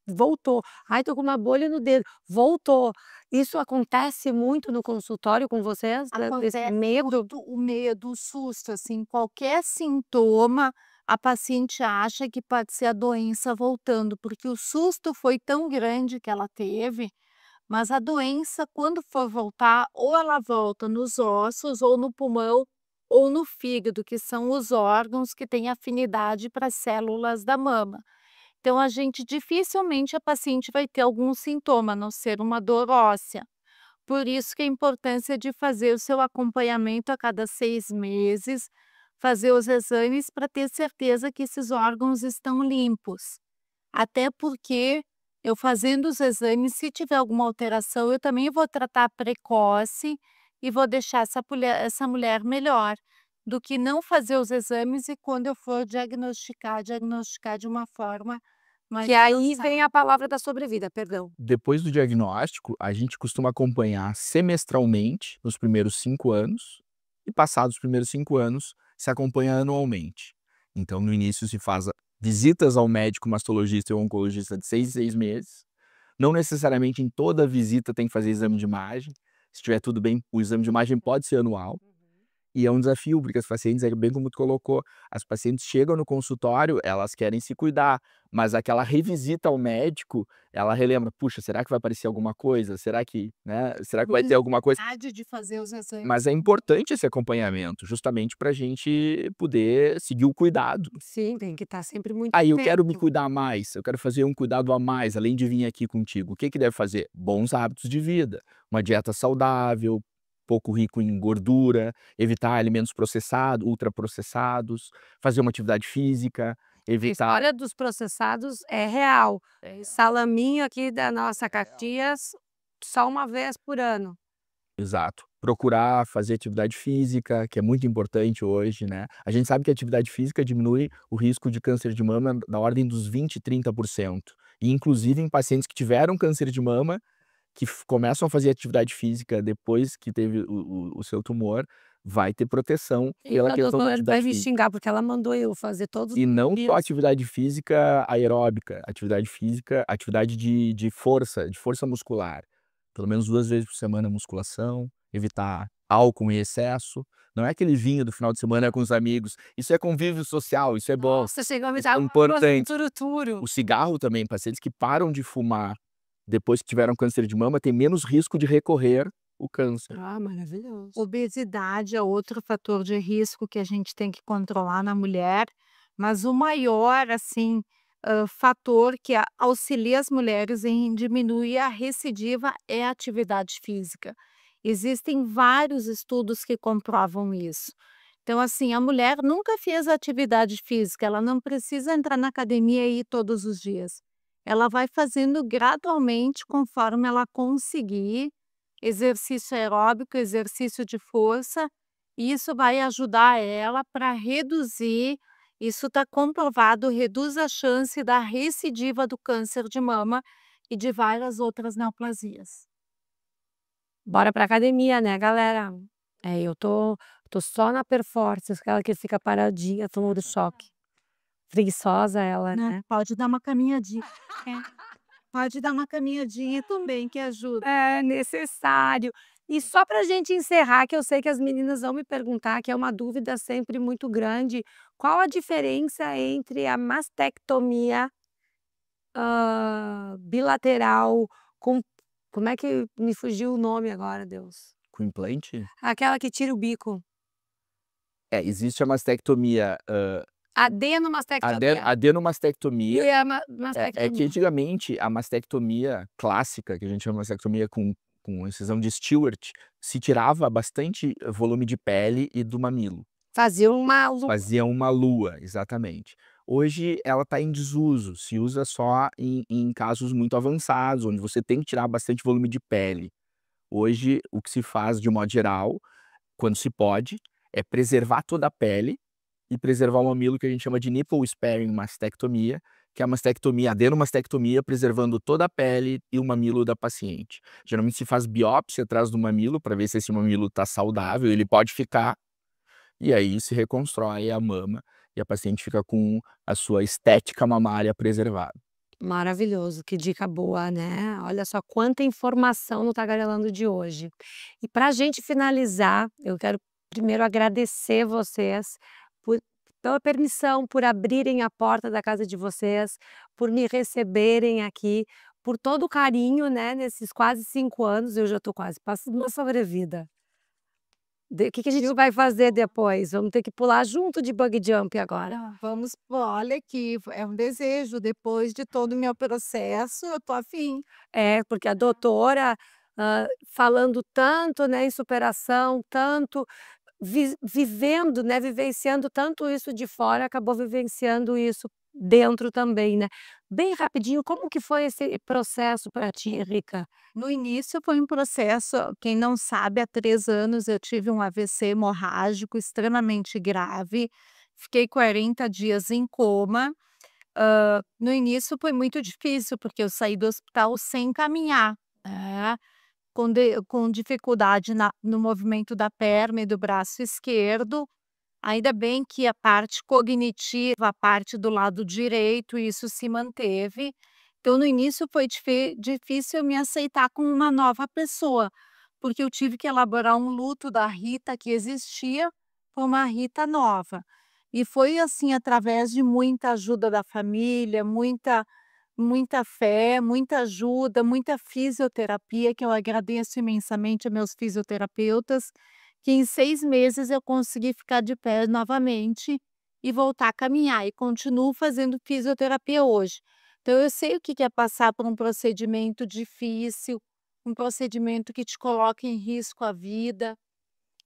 [SPEAKER 4] voltou. Ai, tô com uma bolha no dedo, voltou. Isso acontece muito no consultório com vocês? Esse
[SPEAKER 5] Acontece
[SPEAKER 4] medo?
[SPEAKER 5] o medo, o susto, assim, qualquer sintoma, a paciente acha que pode ser a doença voltando, porque o susto foi tão grande que ela teve, mas a doença, quando for voltar, ou ela volta nos ossos, ou no pulmão, ou no fígado, que são os órgãos que têm afinidade para as células da mama. Então, dificilmente a paciente vai ter algum sintoma, a não ser uma dor óssea. Por isso que a importância de fazer o seu acompanhamento a cada 6 meses, fazer os exames para ter certeza que esses órgãos estão limpos. Até porque eu fazendo os exames, se tiver alguma alteração, eu também vou tratar precoce e vou deixar essa mulher melhor, do que não fazer os exames e quando eu for diagnosticar de uma forma mais
[SPEAKER 4] Que aí
[SPEAKER 5] avançada.
[SPEAKER 4] vem a palavra da sobrevida, perdão.
[SPEAKER 3] Depois do diagnóstico, a gente costuma acompanhar semestralmente nos primeiros 5 anos, e passados os primeiros 5 anos, se acompanha anualmente. Então, no início se faz visitas ao médico mastologista e oncologista de 6 em 6 meses. Não necessariamente em toda visita tem que fazer exame de imagem. Se estiver tudo bem, o exame de imagem pode ser anual. E é um desafio, porque as pacientes, bem como tu colocou, as pacientes chegam no consultório, elas querem se cuidar, mas aquela revisita ao médico, ela relembra, puxa, será que vai aparecer alguma coisa? Será que vai ter alguma coisa?
[SPEAKER 5] De fazer os exames.
[SPEAKER 3] Mas é importante esse acompanhamento, justamente para a gente poder seguir o cuidado.
[SPEAKER 4] Sim, tem que estar sempre muito
[SPEAKER 3] Aí eu quero me
[SPEAKER 4] atento.
[SPEAKER 3] cuidar mais, eu quero fazer um cuidado a mais, além de vir aqui contigo. O que deve fazer? Bons hábitos de vida, uma dieta saudável, pouco rico em gordura, evitar alimentos processados, ultraprocessados, fazer uma atividade física,
[SPEAKER 4] A
[SPEAKER 3] evitar...
[SPEAKER 4] história dos processados é real. Salaminho aqui da nossa Caxias, só uma vez por ano.
[SPEAKER 3] Exato. Procurar fazer atividade física, que é muito importante hoje, né? A gente sabe que a atividade física diminui o risco de câncer de mama da ordem dos 20, 30%. E inclusive em pacientes que tiveram câncer de mama, que começam a fazer atividade física depois que teve o seu tumor, vai ter proteção pela
[SPEAKER 4] A
[SPEAKER 3] questão da
[SPEAKER 4] doutora vai
[SPEAKER 3] atividade
[SPEAKER 4] me
[SPEAKER 3] física.
[SPEAKER 4] xingar, porque ela mandou eu fazer todos os
[SPEAKER 3] E não
[SPEAKER 4] dias.
[SPEAKER 3] só atividade física aeróbica, atividade física, atividade de força muscular. Pelo menos 2 vezes por semana musculação, evitar álcool em excesso. Não é aquele vinho do final de semana com os amigos. Isso é convívio social, isso é bom.
[SPEAKER 4] Nossa, chegou a me
[SPEAKER 3] Isso
[SPEAKER 4] dar
[SPEAKER 3] é
[SPEAKER 4] um
[SPEAKER 3] importante.
[SPEAKER 4] turuturo.
[SPEAKER 3] O cigarro também, pacientes que param de fumar depois que tiveram câncer de mama, tem menos risco de recorrer o câncer.
[SPEAKER 4] Ah, maravilhoso.
[SPEAKER 5] Obesidade é outro fator de risco que a gente tem que controlar na mulher, mas o maior, assim, fator que auxilia as mulheres em diminuir a recidiva é a atividade física. Existem vários estudos que comprovam isso. Então, assim, a mulher nunca fez atividade física, ela não precisa entrar na academia e ir todos os dias. Ela vai fazendo gradualmente conforme ela conseguir exercício aeróbico, exercício de força, e isso vai ajudar ela para reduzir, isso está comprovado, reduz a chance da recidiva do câncer de mama e de várias outras neoplasias.
[SPEAKER 4] Bora pra academia, né, galera? Eu tô só na Perforce, aquela que fica paradinha, tomando choque. Preguiçosa ela, né?
[SPEAKER 5] Pode dar uma caminhadinha. Pode dar uma caminhadinha também, que ajuda.
[SPEAKER 4] É necessário. E só pra gente encerrar, que eu sei que as meninas vão me perguntar, que é uma dúvida sempre muito grande, qual a diferença entre a mastectomia, bilateral com como é que me fugiu o nome agora, Deus?
[SPEAKER 3] Com implante?
[SPEAKER 4] Aquela que tira o bico.
[SPEAKER 3] Existe a mastectomia,
[SPEAKER 4] Adenomastectomia.
[SPEAKER 3] adenomastectomia.
[SPEAKER 4] E a
[SPEAKER 3] É que
[SPEAKER 4] mastectomia.
[SPEAKER 3] antigamente a mastectomia clássica, que a gente chama de mastectomia com incisão de Stewart, se tirava bastante volume de pele e do mamilo.
[SPEAKER 4] Fazia uma lua.
[SPEAKER 3] Fazia uma lua, exatamente. Hoje ela está em desuso, se usa só em casos muito avançados, onde você tem que tirar bastante volume de pele. Hoje, o que se faz de modo geral, quando se pode, é preservar toda a pele e preservar o mamilo, que a gente chama de nipple sparing mastectomia, que é a mastectomia, adenomastectomia, preservando toda a pele e o mamilo da paciente. Geralmente se faz biópsia atrás do mamilo para ver se esse mamilo está saudável, ele pode ficar, e aí se reconstrói a mama e a paciente fica com a sua estética mamária preservada.
[SPEAKER 4] Maravilhoso, que dica boa, né? Olha só quanta informação no Tagarelando de hoje. E para a gente finalizar, eu quero primeiro agradecer vocês pela permissão, por abrirem a porta da casa de vocês, por me receberem aqui, por todo o carinho, né? Nesses quase 5 anos, eu já estou quase passando uma sobrevida. O que a gente vai fazer depois? Vamos ter que pular junto de bug jump agora.
[SPEAKER 5] Olha aqui, é um desejo, depois de todo o meu processo, eu tô afim.
[SPEAKER 4] Porque a doutora, falando tanto, né, em superação, tanto vivendo, né, vivenciando tanto isso de fora, acabou vivenciando isso dentro também, né. Bem rapidinho, como que foi esse processo para ti, Rica?
[SPEAKER 5] No início foi um processo, quem não sabe, há 3 anos eu tive um AVC hemorrágico extremamente grave, fiquei 40 dias em coma. No início foi muito difícil, porque eu saí do hospital sem caminhar, né, com dificuldade no movimento da perna e do braço esquerdo. Ainda bem que a parte cognitiva, a parte do lado direito, isso se manteve. Então, no início foi difícil eu me aceitar como uma nova pessoa, porque eu tive que elaborar um luto da Rita que existia para uma Rita nova. E foi assim, através de muita ajuda da família, muita fé, muita ajuda, muita fisioterapia, que eu agradeço imensamente a meus fisioterapeutas, que em 6 meses eu consegui ficar de pé novamente e voltar a caminhar, e continuo fazendo fisioterapia hoje. Então eu sei o que é passar por um procedimento difícil, um procedimento que te coloca em risco a vida.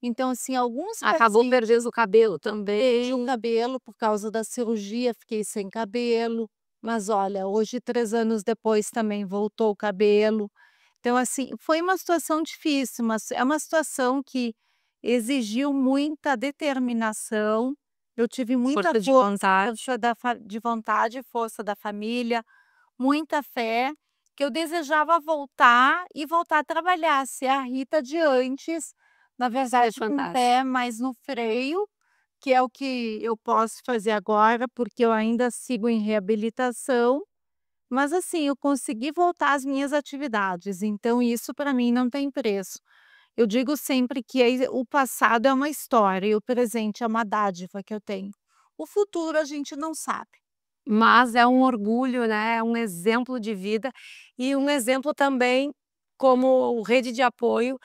[SPEAKER 5] Então, assim, alguns
[SPEAKER 4] Acabou
[SPEAKER 5] pacientes
[SPEAKER 4] perdendo o cabelo também.
[SPEAKER 5] perdi o cabelo por causa da cirurgia, fiquei sem cabelo, mas olha, hoje 3 anos depois também voltou o cabelo. Então, assim, foi uma situação difícil, mas é uma situação que exigiu muita determinação, eu tive muita
[SPEAKER 4] Força de vontade.
[SPEAKER 5] força de vontade e força da família, muita fé, que eu desejava voltar e voltar a trabalhar, ser a Rita de antes, na verdade com o
[SPEAKER 4] fantástico.
[SPEAKER 5] pé mais no freio, que é o que eu posso fazer agora, porque eu ainda sigo em reabilitação, mas assim, eu consegui voltar às minhas atividades, então isso para mim não tem preço. Eu digo sempre que o passado é uma história e o presente é uma dádiva que eu tenho. O futuro a gente não sabe.
[SPEAKER 4] Mas é um orgulho, né, é um exemplo de vida e um exemplo também como rede de apoio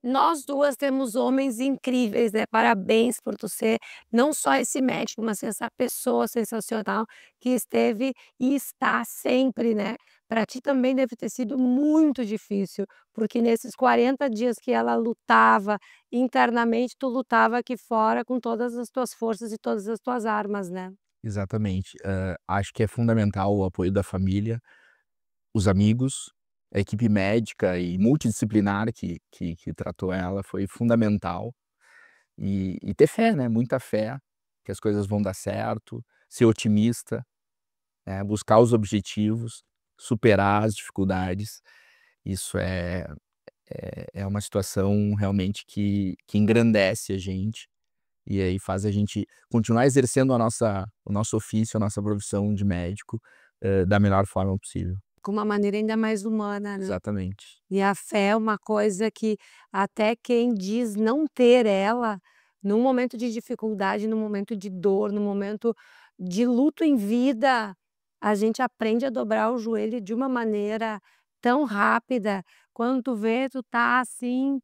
[SPEAKER 4] Nós duas temos homens incríveis, né? Parabéns por tu ser não só esse médico, mas essa pessoa sensacional que esteve e está sempre, né? Para ti também deve ter sido muito difícil, porque nesses 40 dias que ela lutava internamente, tu lutava aqui fora com todas as tuas forças e todas as tuas armas, né?
[SPEAKER 3] Exatamente. Acho que é fundamental o apoio da família, os amigos, a equipe médica e multidisciplinar que tratou ela foi fundamental. E ter fé, né? Muita fé que as coisas vão dar certo, ser otimista, né? Buscar os objetivos, superar as dificuldades. Isso é uma situação realmente que engrandece a gente e aí faz a gente continuar exercendo o nosso ofício, a nossa profissão de médico, da melhor forma possível.
[SPEAKER 4] Com uma maneira ainda mais humana, né?
[SPEAKER 3] Exatamente.
[SPEAKER 4] E a fé é uma coisa que até quem diz não ter ela, num momento de dificuldade, num momento de dor, num momento de luto em vida, a gente aprende a dobrar o joelho de uma maneira tão rápida. Quando tu vê, tu tá assim.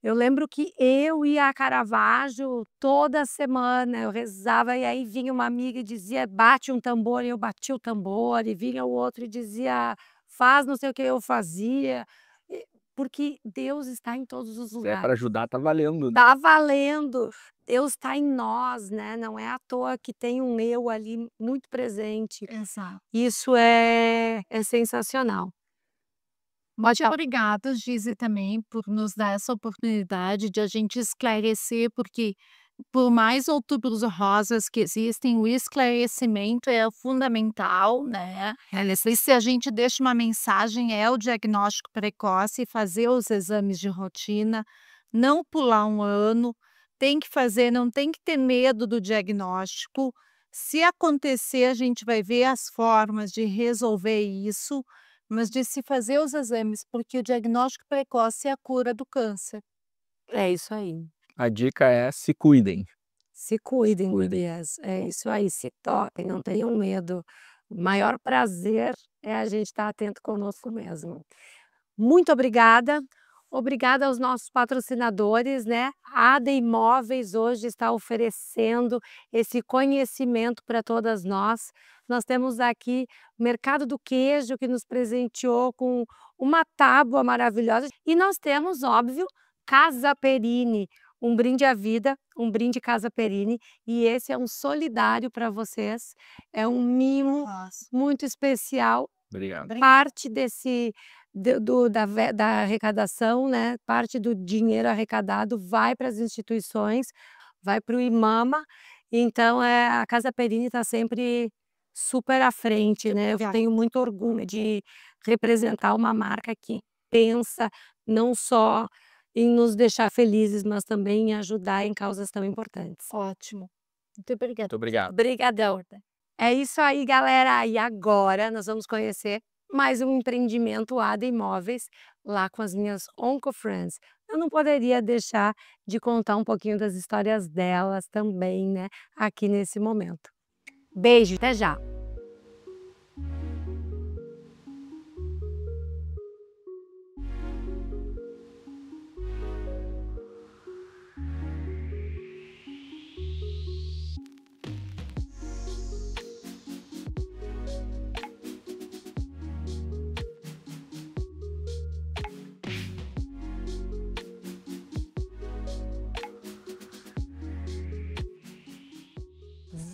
[SPEAKER 4] Eu lembro que eu ia a Caravaggio toda semana, eu rezava e aí vinha uma amiga e dizia: "Bate um tambor", e eu batia o tambor, e vinha o outro e dizia: "Faz não sei o que", eu fazia. Porque Deus está em todos os
[SPEAKER 3] Se é para
[SPEAKER 4] lugares.
[SPEAKER 3] ajudar, tá valendo, né?
[SPEAKER 4] Tá valendo. Deus está em nós, né, não é à toa que tem um eu ali muito presente.
[SPEAKER 5] Exato.
[SPEAKER 4] Isso é sensacional.
[SPEAKER 5] Muito obrigada, Gizi, também por nos dar essa oportunidade de a gente esclarecer, porque por mais outubros rosas que existem, o esclarecimento é fundamental, né? E se a gente deixa uma mensagem, é o diagnóstico precoce, fazer os exames de rotina, não pular um ano, tem que fazer, não tem que ter medo do diagnóstico. Se acontecer, a gente vai ver as formas de resolver isso, mas de se fazer os exames, porque o diagnóstico precoce é a cura do câncer.
[SPEAKER 4] É isso aí.
[SPEAKER 3] A dica é se cuidem.
[SPEAKER 4] Se cuidem,
[SPEAKER 3] Cuidem.
[SPEAKER 4] gurias. É isso aí, se toquem, não tenham medo. O maior prazer é a gente estar atento conosco mesmo. Muito obrigada. Obrigada aos nossos patrocinadores, né? A ADA Imóveis hoje está oferecendo esse conhecimento para todas nós. Nós temos aqui o Mercado do Queijo, que nos presenteou com uma tábua maravilhosa. E nós temos, óbvio, Casa Perini, um brinde à vida, um brinde Casa Perini. E esse é um solidário para vocês. É um mimo muito especial.
[SPEAKER 3] Obrigado.
[SPEAKER 4] Parte desse da arrecadação, né, parte do dinheiro arrecadado vai para as instituições, vai para o IMAMA, então a Casa Perini está sempre super à frente, né, eu tenho muito orgulho de representar uma marca que pensa não só em nos deixar felizes, mas também em ajudar em causas tão importantes.
[SPEAKER 5] Ótimo. Muito obrigada.
[SPEAKER 3] Muito obrigado.
[SPEAKER 4] Obrigadão. É isso aí, galera. E agora nós vamos conhecer mais um empreendimento ADA Imóveis, lá com as minhas Oncofriends. Eu não poderia deixar de contar um pouquinho das histórias delas também, né, aqui nesse momento. Beijo, até já!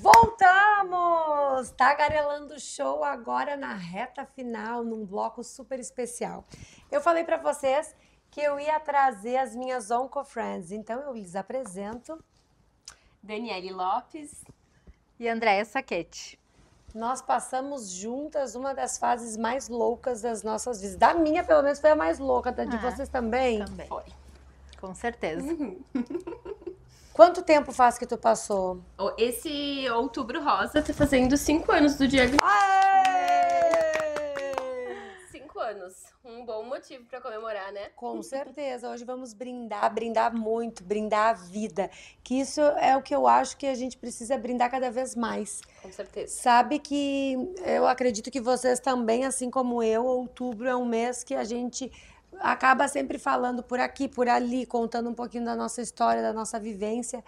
[SPEAKER 4] Voltamos! Tagarelando Show agora na reta final, num bloco super especial. Eu falei para vocês que eu ia trazer as minhas Oncofriends, então eu lhes apresento
[SPEAKER 6] Daniele Lopes e Andréia Saquete.
[SPEAKER 4] Nós passamos juntas uma das fases mais loucas das nossas vidas. Da minha, pelo menos, foi a mais louca. Da de vocês também?
[SPEAKER 6] Também. Foi. Com certeza.
[SPEAKER 4] Quanto tempo faz que tu passou?
[SPEAKER 6] Esse Outubro Rosa tá fazendo 5 anos do diagnóstico. 5 anos. Um bom motivo para comemorar, né?
[SPEAKER 4] Com certeza. Hoje vamos brindar, brindar muito, brindar a vida. Que isso é o que eu acho que a gente precisa brindar cada vez mais.
[SPEAKER 6] Com certeza.
[SPEAKER 4] Sabe que eu acredito que vocês também, assim como eu, outubro é um mês que a gente
[SPEAKER 1] acaba sempre falando por aqui, por ali, contando um pouquinho da nossa história, da nossa vivência.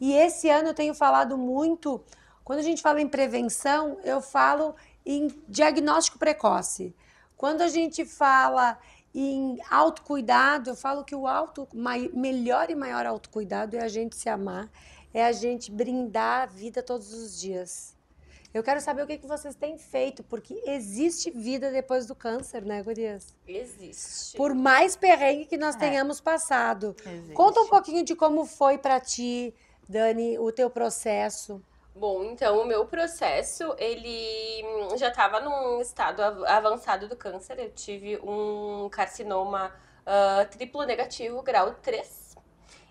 [SPEAKER 1] E esse ano eu tenho falado muito, quando a gente fala em prevenção, eu falo em diagnóstico precoce. Quando a gente fala em autocuidado, eu falo que o melhor e maior autocuidado é a gente se amar, é a gente brindar a vida todos os dias. Eu quero saber o que vocês têm feito, porque existe vida depois do câncer, né, gurias?
[SPEAKER 6] Existe.
[SPEAKER 1] Por mais perrengue que nós tenhamos passado.
[SPEAKER 5] Existe.
[SPEAKER 1] Conta um pouquinho de como foi pra ti, Dani, o teu processo.
[SPEAKER 6] Bom, então o meu processo, ele já estava num estado avançado do câncer. Eu tive um carcinoma triplo negativo, grau 3.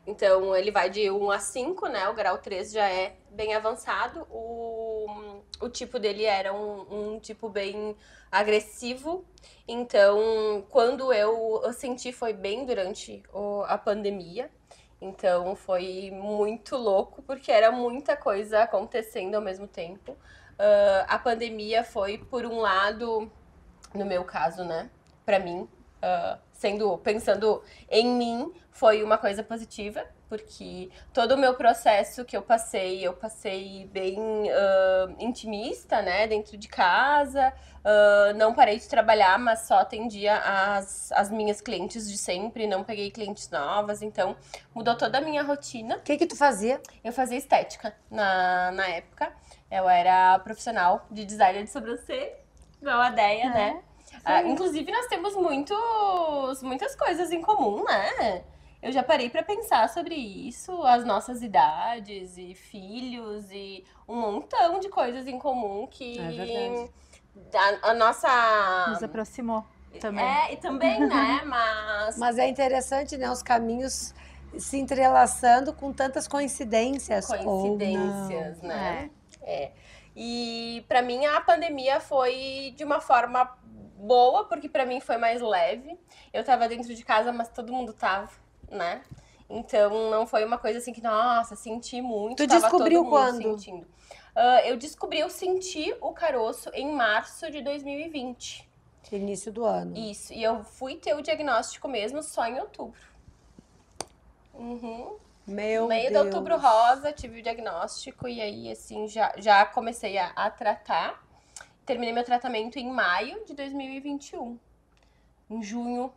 [SPEAKER 6] Então, ele vai de 1 a 5, né? O grau 3 já é bem avançado. O tipo dele era um tipo bem agressivo. Então, quando eu senti, foi bem durante a pandemia. Então, foi muito louco, porque era muita coisa acontecendo ao mesmo tempo. A pandemia foi, por um lado, no meu caso, né? Pra mim, pensando em mim, foi uma coisa positiva, porque todo o meu processo que eu passei bem intimista, né, dentro de casa, não parei de trabalhar, mas só atendia as minhas clientes de sempre, não peguei clientes novas, então mudou toda a minha rotina.
[SPEAKER 1] O que tu fazia?
[SPEAKER 6] Eu fazia estética na época, eu era profissional de designer de sobrancelha, igual a Deia, né? Inclusive, nós temos muitas coisas em comum, né? Eu já parei pra pensar sobre isso, as nossas idades e filhos e um montão de coisas em comum que
[SPEAKER 1] É verdade.
[SPEAKER 6] a nossa...
[SPEAKER 5] Nos aproximou também.
[SPEAKER 6] E também, né?
[SPEAKER 1] Mas é interessante, né? Os caminhos se entrelaçando com tantas coincidências.
[SPEAKER 6] Coincidências, né? E pra mim a pandemia foi de uma forma boa, porque pra mim foi mais leve. Eu tava dentro de casa, mas todo mundo tava, né? Então não foi uma coisa assim que, nossa, senti muito.
[SPEAKER 1] Tu
[SPEAKER 6] tava
[SPEAKER 1] descobriu
[SPEAKER 6] todo mundo
[SPEAKER 1] quando?
[SPEAKER 6] sentindo. Eu senti o caroço em março de 2020.
[SPEAKER 1] Início do ano.
[SPEAKER 6] Isso, e eu fui ter o diagnóstico mesmo só em outubro.
[SPEAKER 1] Meu
[SPEAKER 6] No meio de
[SPEAKER 1] Deus.
[SPEAKER 6] outubro rosa, tive o diagnóstico e aí, assim, já comecei a tratar. Terminei meu tratamento em maio de 2021. Em junho,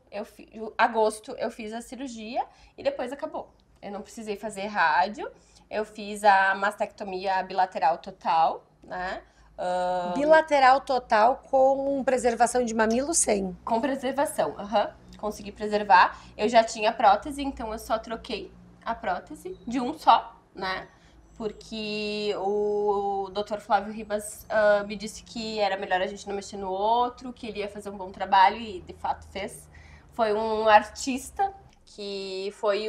[SPEAKER 6] agosto, eu fiz a cirurgia e depois acabou. Eu não precisei fazer rádio, eu fiz a mastectomia bilateral total, né?
[SPEAKER 1] Bilateral total com preservação de mamilo sem.
[SPEAKER 6] Com preservação, consegui preservar. Eu já tinha prótese, então eu só troquei a prótese de um só, né? Porque o Dr. Flávio Ribas me disse que era melhor a gente não mexer no outro, que ele ia fazer um bom trabalho e de fato fez. Foi um artista que foi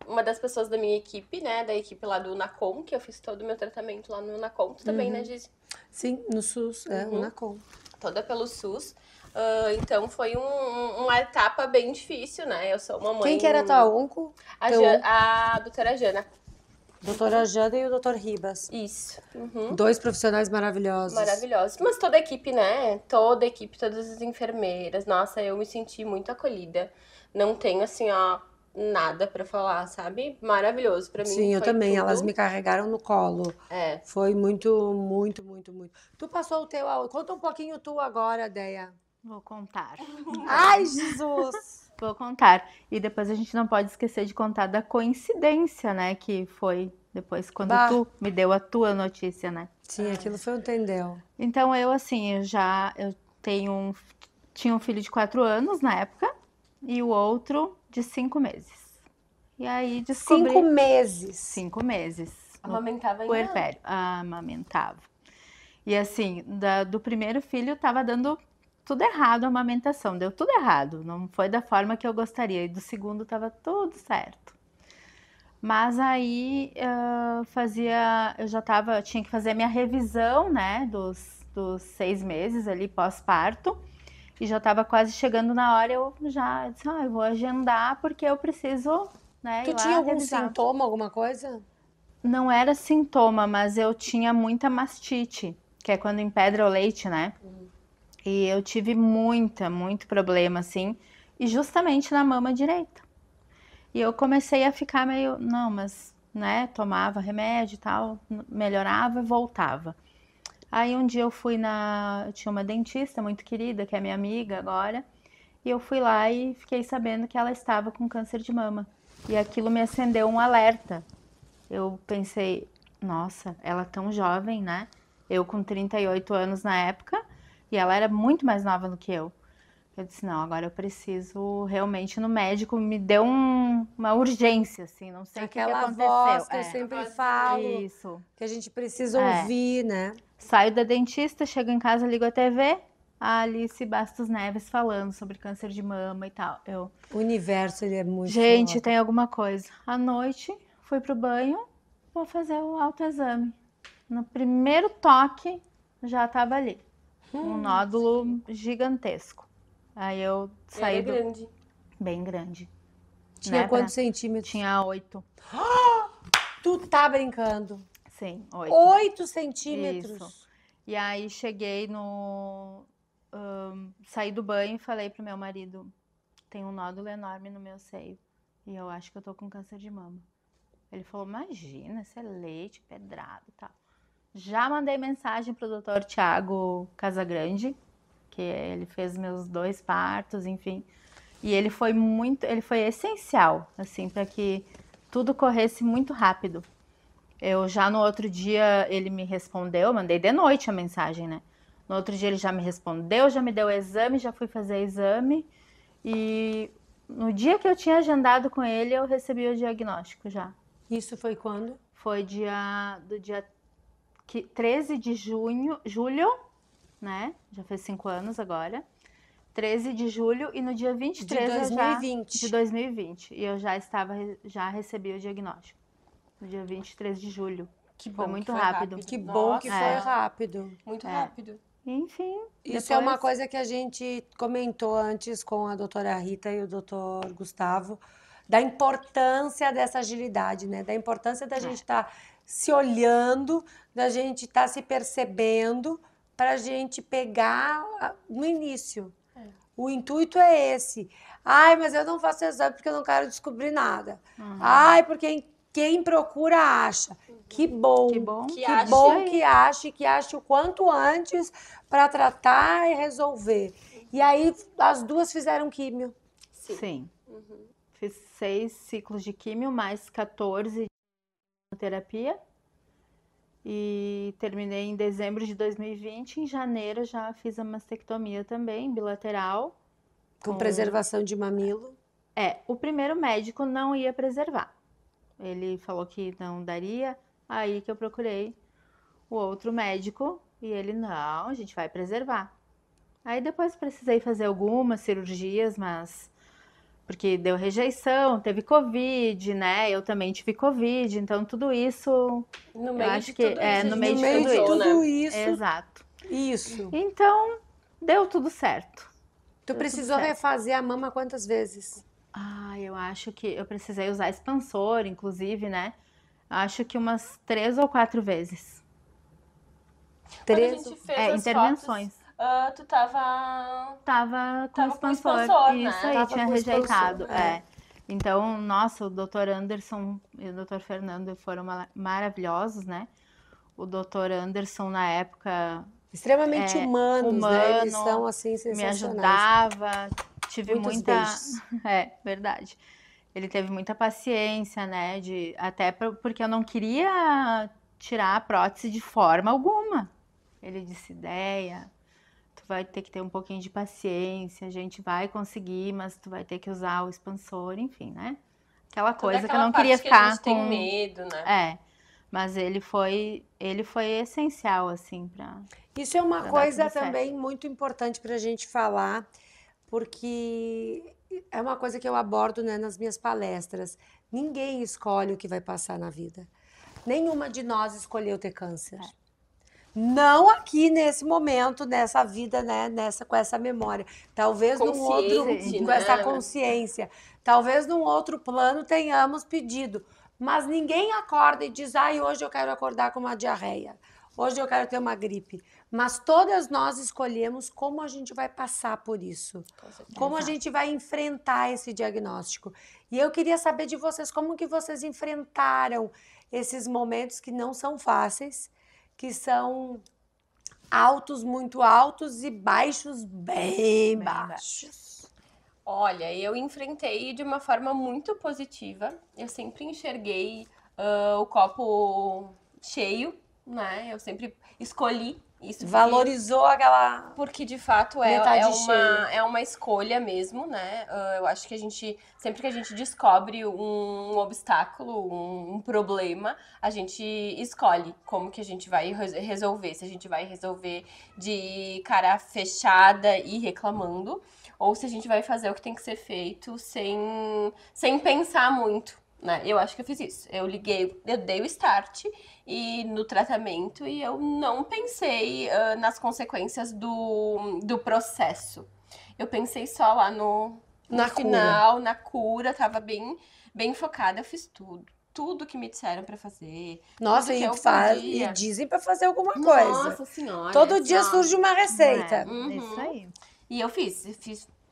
[SPEAKER 6] uma das pessoas da minha equipe, né? Da equipe lá do Nacom, que eu fiz todo o meu tratamento lá no Nacom. Tu também, né, Giz?
[SPEAKER 1] Sim, no SUS, o Nacom.
[SPEAKER 6] Toda pelo SUS. Então foi uma etapa bem difícil, né? Eu sou uma mãe...
[SPEAKER 1] Quem que era tua onco?
[SPEAKER 6] A doutora Jana.
[SPEAKER 1] Doutora Jana e o doutor Ribas.
[SPEAKER 6] Isso.
[SPEAKER 1] Dois profissionais maravilhosos.
[SPEAKER 6] Maravilhosos. Mas toda a equipe, né? Toda a equipe, todas as enfermeiras. Nossa, eu me senti muito acolhida. Não tenho, assim, nada pra falar, sabe? Maravilhoso pra mim.
[SPEAKER 1] Sim, eu
[SPEAKER 6] foi
[SPEAKER 1] também.
[SPEAKER 6] tudo.
[SPEAKER 1] Elas me carregaram no colo. Foi muito, muito, muito, muito. Tu passou o teu... Conta um pouquinho tu agora, Deia.
[SPEAKER 5] Vou contar.
[SPEAKER 1] Ai, Jesus!
[SPEAKER 5] Vou contar. E depois a gente não pode esquecer de contar da coincidência, né? Que foi depois quando tu me deu a tua notícia, né?
[SPEAKER 1] Sim, aquilo foi um tendel.
[SPEAKER 5] Então eu, assim, eu tinha um filho de 4 anos na época e o outro de 5 meses. E aí descobri...
[SPEAKER 1] 5 meses?
[SPEAKER 5] 5 meses.
[SPEAKER 6] Amamentava ainda?
[SPEAKER 5] Puerpério. Amamentava. E assim, do primeiro filho tava dando tudo errado a amamentação, deu tudo errado, não foi da forma que eu gostaria. E do segundo tava tudo certo. Mas aí tinha que fazer a minha revisão, né, dos 6 meses ali pós-parto. E já tava quase chegando na hora, eu já disse, eu vou agendar porque eu preciso, né,
[SPEAKER 1] Tu
[SPEAKER 5] ir lá
[SPEAKER 1] tinha algum
[SPEAKER 5] revisar.
[SPEAKER 1] sintoma, alguma coisa?
[SPEAKER 5] Não era sintoma, mas eu tinha muita mastite, que é quando empedra o leite, né? E eu tive muito problema, assim. e justamente na mama direita. E eu comecei a ficar meio, não, mas, né, tomava remédio e tal, melhorava e voltava. Aí um dia eu tinha uma dentista muito querida, que é minha amiga agora, e eu fui lá e fiquei sabendo que ela estava com câncer de mama. E aquilo me acendeu um alerta. Eu pensei, nossa, ela tão jovem, né? Eu com 38 anos na época, e ela era muito mais nova do que eu. Eu disse, não, agora eu preciso realmente ir no médico. Me deu uma urgência, assim, não sei o que
[SPEAKER 1] Aquela
[SPEAKER 5] aconteceu.
[SPEAKER 1] voz que eu sempre falo,
[SPEAKER 5] Isso.
[SPEAKER 1] que a gente precisa ouvir, né?
[SPEAKER 5] Saio da dentista, chego em casa, ligo a TV, a Alice Bastos Neves falando sobre câncer de mama e tal.
[SPEAKER 1] O universo, ele é muito
[SPEAKER 5] Gente,
[SPEAKER 1] foda.
[SPEAKER 5] tem alguma coisa. À noite, fui pro banho, vou fazer o autoexame. No primeiro toque, já tava ali. Um nódulo gigantesco. Aí eu saí
[SPEAKER 6] Era grande.
[SPEAKER 5] bem grande.
[SPEAKER 1] Tinha
[SPEAKER 5] né,
[SPEAKER 1] quantos centímetros?
[SPEAKER 5] Tinha 8.
[SPEAKER 1] Tu tá brincando.
[SPEAKER 5] Sim, 8.
[SPEAKER 1] 8 centímetros?
[SPEAKER 5] Isso. E aí cheguei saí do banho e falei pro meu marido, tem um nódulo enorme no meu seio. E eu acho que eu tô com câncer de mama. Ele falou, imagina, isso é leite, pedrado e tal. Já mandei mensagem pro doutor Tiago Casagrande, que ele fez meus 2 partos, enfim. E ele foi essencial, assim, para que tudo corresse muito rápido. Eu já no outro dia ele me respondeu, mandei de noite a mensagem, né? No outro dia ele já me respondeu, já me deu o exame, já fui fazer exame. E no dia que eu tinha agendado com ele, eu recebi o diagnóstico já.
[SPEAKER 1] Isso foi quando?
[SPEAKER 5] Foi do dia 13 de julho, né? Já fez 5 anos agora. 13 de julho e no dia 23
[SPEAKER 1] de 2020.
[SPEAKER 5] de 2020. E eu já recebi o diagnóstico. No dia 23 de julho.
[SPEAKER 6] Que bom,
[SPEAKER 5] Foi muito
[SPEAKER 6] que foi
[SPEAKER 5] rápido.
[SPEAKER 1] Que bom que
[SPEAKER 6] Nossa.
[SPEAKER 1] foi rápido.
[SPEAKER 6] Muito rápido.
[SPEAKER 5] Enfim.
[SPEAKER 1] Isso é uma coisa que a gente comentou antes com a doutora Rita e o doutor Gustavo, da importância dessa agilidade, né? Da importância da gente estar se olhando, da gente estar se percebendo, para a gente pegar no início. O intuito é esse. Ai, mas eu não faço exame porque eu não quero descobrir nada. Ai, porque quem procura acha. Que bom.
[SPEAKER 5] Que bom.
[SPEAKER 6] Que
[SPEAKER 1] Que ache o quanto antes para tratar e resolver. E aí as duas fizeram químio.
[SPEAKER 5] Sim. Fiz 6 ciclos de químio, mais 14 de terapia. E terminei em dezembro de 2020. Em janeiro já fiz a mastectomia também, bilateral.
[SPEAKER 1] Com preservação de mamilo.
[SPEAKER 5] O primeiro médico não ia preservar. Ele falou que não daria, aí que eu procurei o outro médico e ele, não, a gente vai preservar. Aí depois precisei fazer algumas cirurgias, mas porque deu rejeição, teve Covid, né? Eu também tive Covid, então tudo isso...
[SPEAKER 6] No meio
[SPEAKER 5] acho
[SPEAKER 6] de
[SPEAKER 5] que
[SPEAKER 6] tudo isso.
[SPEAKER 5] no meio de
[SPEAKER 1] meio de tudo isso.
[SPEAKER 5] Exato.
[SPEAKER 1] Isso.
[SPEAKER 5] Então, deu tudo certo.
[SPEAKER 1] Tu precisou refazer a mama quantas vezes?
[SPEAKER 5] Eu acho que eu precisei usar expansor, inclusive, né? Acho que umas 3 ou 4 vezes.
[SPEAKER 6] Quando a gente fez as
[SPEAKER 5] intervenções.
[SPEAKER 6] Fotos, tu tava
[SPEAKER 5] com expansor.
[SPEAKER 6] né?
[SPEAKER 5] Isso aí,
[SPEAKER 1] Tava
[SPEAKER 5] tinha
[SPEAKER 1] com
[SPEAKER 5] rejeitado.
[SPEAKER 1] expansor,
[SPEAKER 5] Então, nossa, o Dr. Anderson e o Dr. Fernando foram maravilhosos, né? O Dr. Anderson, na época,
[SPEAKER 1] Extremamente humanos, né? Eles
[SPEAKER 5] humano,
[SPEAKER 1] são, assim,
[SPEAKER 5] me
[SPEAKER 1] sensacionais.
[SPEAKER 5] ajudava. Tive
[SPEAKER 1] Muitos
[SPEAKER 5] muita...
[SPEAKER 1] beijos.
[SPEAKER 5] Verdade. Ele teve muita paciência, né? Até porque eu não queria tirar a prótese de forma alguma. Ele disse, ideia, tu vai ter que ter um pouquinho de paciência, a gente vai conseguir, mas tu vai ter que usar o expansor, enfim, né? Aquela coisa que eu não queria ficar
[SPEAKER 6] que a gente tem medo, né?
[SPEAKER 5] Mas ele foi essencial, assim, pra...
[SPEAKER 1] Isso é uma
[SPEAKER 5] dar
[SPEAKER 1] coisa
[SPEAKER 5] tudo certo.
[SPEAKER 1] também muito importante para a gente falar, porque é uma coisa que eu abordo, né, nas minhas palestras. Ninguém escolhe o que vai passar na vida. Nenhuma de nós escolheu ter câncer. Não aqui nesse momento, nessa vida, né, com essa memória. Talvez num outro,
[SPEAKER 6] Consciente,
[SPEAKER 1] com
[SPEAKER 6] né?
[SPEAKER 1] essa consciência. Talvez num outro plano tenhamos pedido. Mas ninguém acorda e diz, hoje eu quero acordar com uma diarreia. hoje eu quero ter uma gripe. Mas todas nós escolhemos como a gente vai passar por isso. Como a gente vai enfrentar esse diagnóstico. E eu queria saber de vocês, como que vocês enfrentaram esses momentos que não são fáceis, que são altos, muito altos e baixos, bem baixos.
[SPEAKER 6] Olha, eu enfrentei de uma forma muito positiva. Eu sempre enxerguei o copo cheio, né? Eu sempre escolhi isso.
[SPEAKER 1] Valorizou aquela...
[SPEAKER 6] Porque, de fato, é uma escolha mesmo, né? Eu acho que sempre que a gente descobre um obstáculo, um problema, a gente escolhe como que a gente vai resolver. Se a gente vai resolver de cara fechada e reclamando, ou se a gente vai fazer o que tem que ser feito sem pensar muito, né? Eu acho que eu fiz isso. Eu dei o start no tratamento e eu não pensei nas consequências do processo. Eu pensei só lá no final, na cura, tava bem focada, eu fiz tudo que me disseram pra fazer.
[SPEAKER 1] Nossa, e dizem pra fazer alguma coisa.
[SPEAKER 6] Nossa Senhora.
[SPEAKER 1] Todo dia surge uma receita.
[SPEAKER 5] Isso aí.
[SPEAKER 6] E eu fiz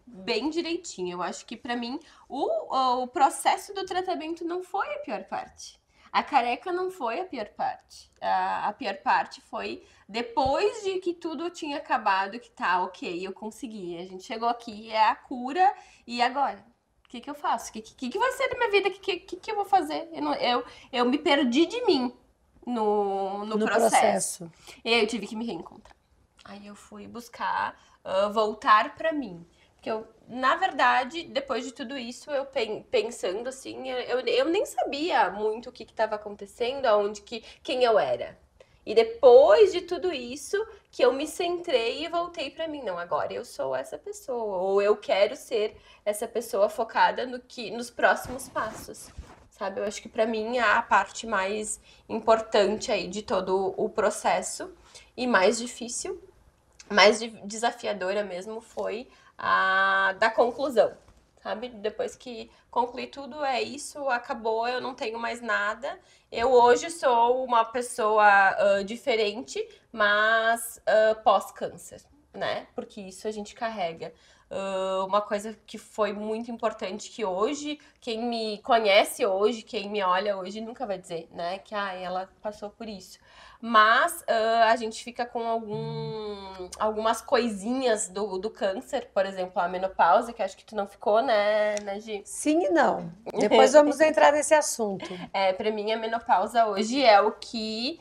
[SPEAKER 6] bem direitinho. Eu acho que pra mim o processo do tratamento não foi a pior parte. A careca não foi a pior parte. A pior parte foi depois de que tudo tinha acabado, que tá, ok, eu consegui. A gente chegou aqui, é a cura, e agora? O que eu faço? O que vai ser da minha vida? O que eu vou fazer? Eu me perdi de mim no processo. E aí eu tive que me reencontrar. Aí eu fui buscar voltar pra mim. Porque na verdade, depois de tudo isso, eu pensando assim, eu nem sabia muito o que estava acontecendo, quem eu era. E depois de tudo isso, que eu me centrei e voltei pra mim. Não, agora eu sou essa pessoa. Ou eu quero ser essa pessoa focada nos próximos passos. Sabe? Eu acho que pra mim a parte mais importante aí de todo o processo e mais difícil, mais desafiadora mesmo foi da conclusão, sabe? Depois que concluí tudo, é isso, acabou, eu não tenho mais nada. Eu hoje sou uma pessoa diferente, mas pós-câncer, né? Porque isso a gente carrega. Uma coisa que foi muito importante, que hoje, quem me conhece hoje, quem me olha hoje, nunca vai dizer, né? Que ela passou por isso. Mas a gente fica com algumas coisinhas do câncer, por exemplo, a menopausa, que acho que tu não ficou, né, Gi?
[SPEAKER 1] Sim e não. Depois vamos entrar nesse assunto.
[SPEAKER 6] Pra mim, a menopausa hoje é o que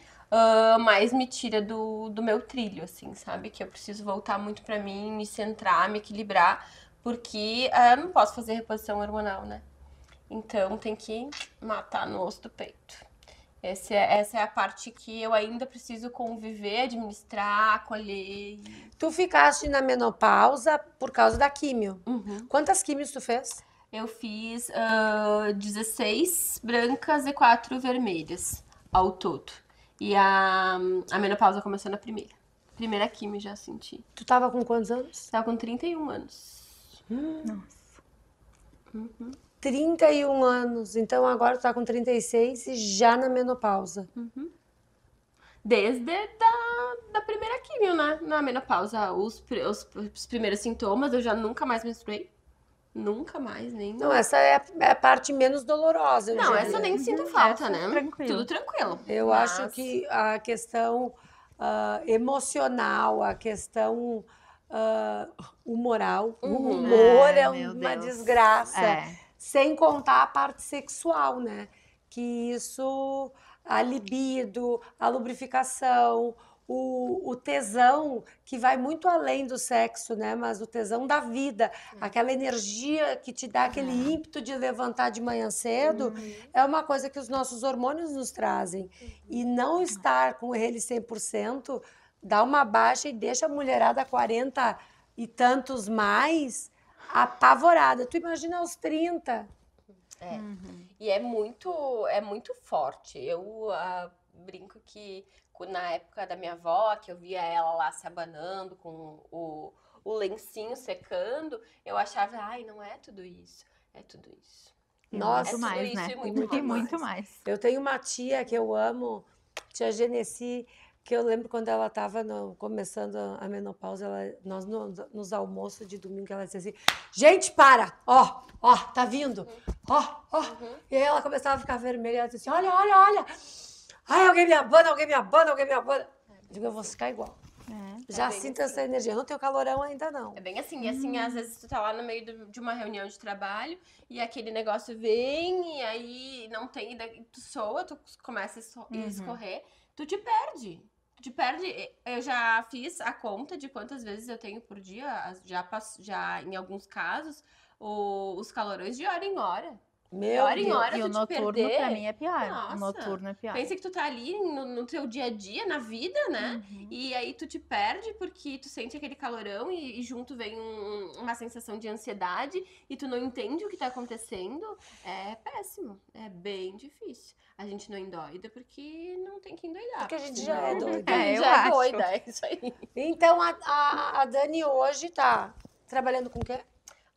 [SPEAKER 6] mais me tira do meu trilho, assim, sabe? Que eu preciso voltar muito pra mim, me centrar, me equilibrar, porque eu não posso fazer reposição hormonal, né? Então tem que matar no osso do peito. Essa é a parte que eu ainda preciso conviver, administrar, acolher.
[SPEAKER 1] Tu ficaste na menopausa por causa da químio.
[SPEAKER 6] Uhum.
[SPEAKER 1] Quantas químios tu fez?
[SPEAKER 6] Eu fiz 16 brancas e 4 vermelhas ao todo. E a menopausa começou na primeira. Primeira químio já senti.
[SPEAKER 1] Tu tava com quantos anos?
[SPEAKER 6] Tava com 31 anos.
[SPEAKER 5] Nossa.
[SPEAKER 6] Uhum.
[SPEAKER 1] 31 anos. Então agora tu tá com 36 e já na menopausa.
[SPEAKER 6] Uhum. Desde da primeira químio, né? Na menopausa, os primeiros sintomas, eu já nunca mais menstruei. Nunca mais, nem...
[SPEAKER 1] Não, essa é a parte menos dolorosa.
[SPEAKER 6] Não, essa eu nem sinto falta, né?
[SPEAKER 5] Tranquilo.
[SPEAKER 6] Tudo tranquilo.
[SPEAKER 1] Eu acho que a questão emocional, a questão humoral, o humor é
[SPEAKER 5] meu
[SPEAKER 1] uma
[SPEAKER 5] Deus.
[SPEAKER 1] desgraça.
[SPEAKER 5] É.
[SPEAKER 1] Sem contar a parte sexual, né? Que isso, a libido, a lubrificação, o tesão, que vai muito além do sexo, né? Mas o tesão da vida, aquela energia que te dá aquele ímpeto de levantar de manhã cedo, é uma coisa que os nossos hormônios nos trazem. E não estar com ele 100% dá uma baixa e deixa a mulherada 40 e tantos mais apavorada. Tu imagina aos 30.
[SPEAKER 6] E é muito forte. Eu brinco que na época da minha avó, que eu via ela lá se abanando com o lencinho secando, eu achava, não é tudo isso. É tudo isso.
[SPEAKER 1] Nossa,
[SPEAKER 6] tudo
[SPEAKER 5] mais,
[SPEAKER 6] isso
[SPEAKER 5] né?
[SPEAKER 6] e muito
[SPEAKER 5] Tem
[SPEAKER 6] mais.
[SPEAKER 5] muito mais.
[SPEAKER 1] Eu tenho uma tia que eu amo, tia Genesi,
[SPEAKER 4] Que eu lembro quando ela estava começando a menopausa, nós nos almoços de domingo, ela dizia assim, gente, para! Ó, tá vindo! Ó. E aí ela começava a ficar vermelha, ela dizia assim, olha! Ai, alguém me abana! Eu digo, eu vou ficar igual. Já sinto essa energia. Eu não tenho calorão ainda, não.
[SPEAKER 6] É bem assim. E assim, às vezes tu tá lá no meio de uma reunião de trabalho e aquele negócio vem e aí não tem, e daí tu soa, tu começa a escorrer, tu te perde. Eu já fiz a conta de quantas vezes eu tenho por dia, já em alguns casos, os calorões de hora em hora.
[SPEAKER 4] Meu
[SPEAKER 6] hora em
[SPEAKER 4] Deus.
[SPEAKER 6] hora
[SPEAKER 5] E o
[SPEAKER 6] tu te
[SPEAKER 5] noturno
[SPEAKER 6] perder.
[SPEAKER 5] pra mim é pior.
[SPEAKER 6] Nossa.
[SPEAKER 5] O noturno é pior.
[SPEAKER 6] Pensa que tu tá ali no teu dia a dia, na vida, né? E aí tu te perde porque tu sente aquele calorão e junto vem uma sensação de ansiedade e tu não entende o que tá acontecendo. É péssimo. É bem difícil. A gente não endoida porque não tem que endoidar.
[SPEAKER 4] Porque a gente já é doida.
[SPEAKER 6] A gente
[SPEAKER 5] eu
[SPEAKER 6] já é
[SPEAKER 5] acho.
[SPEAKER 6] doida, é isso aí.
[SPEAKER 4] Então, a Dani hoje tá trabalhando com o quê?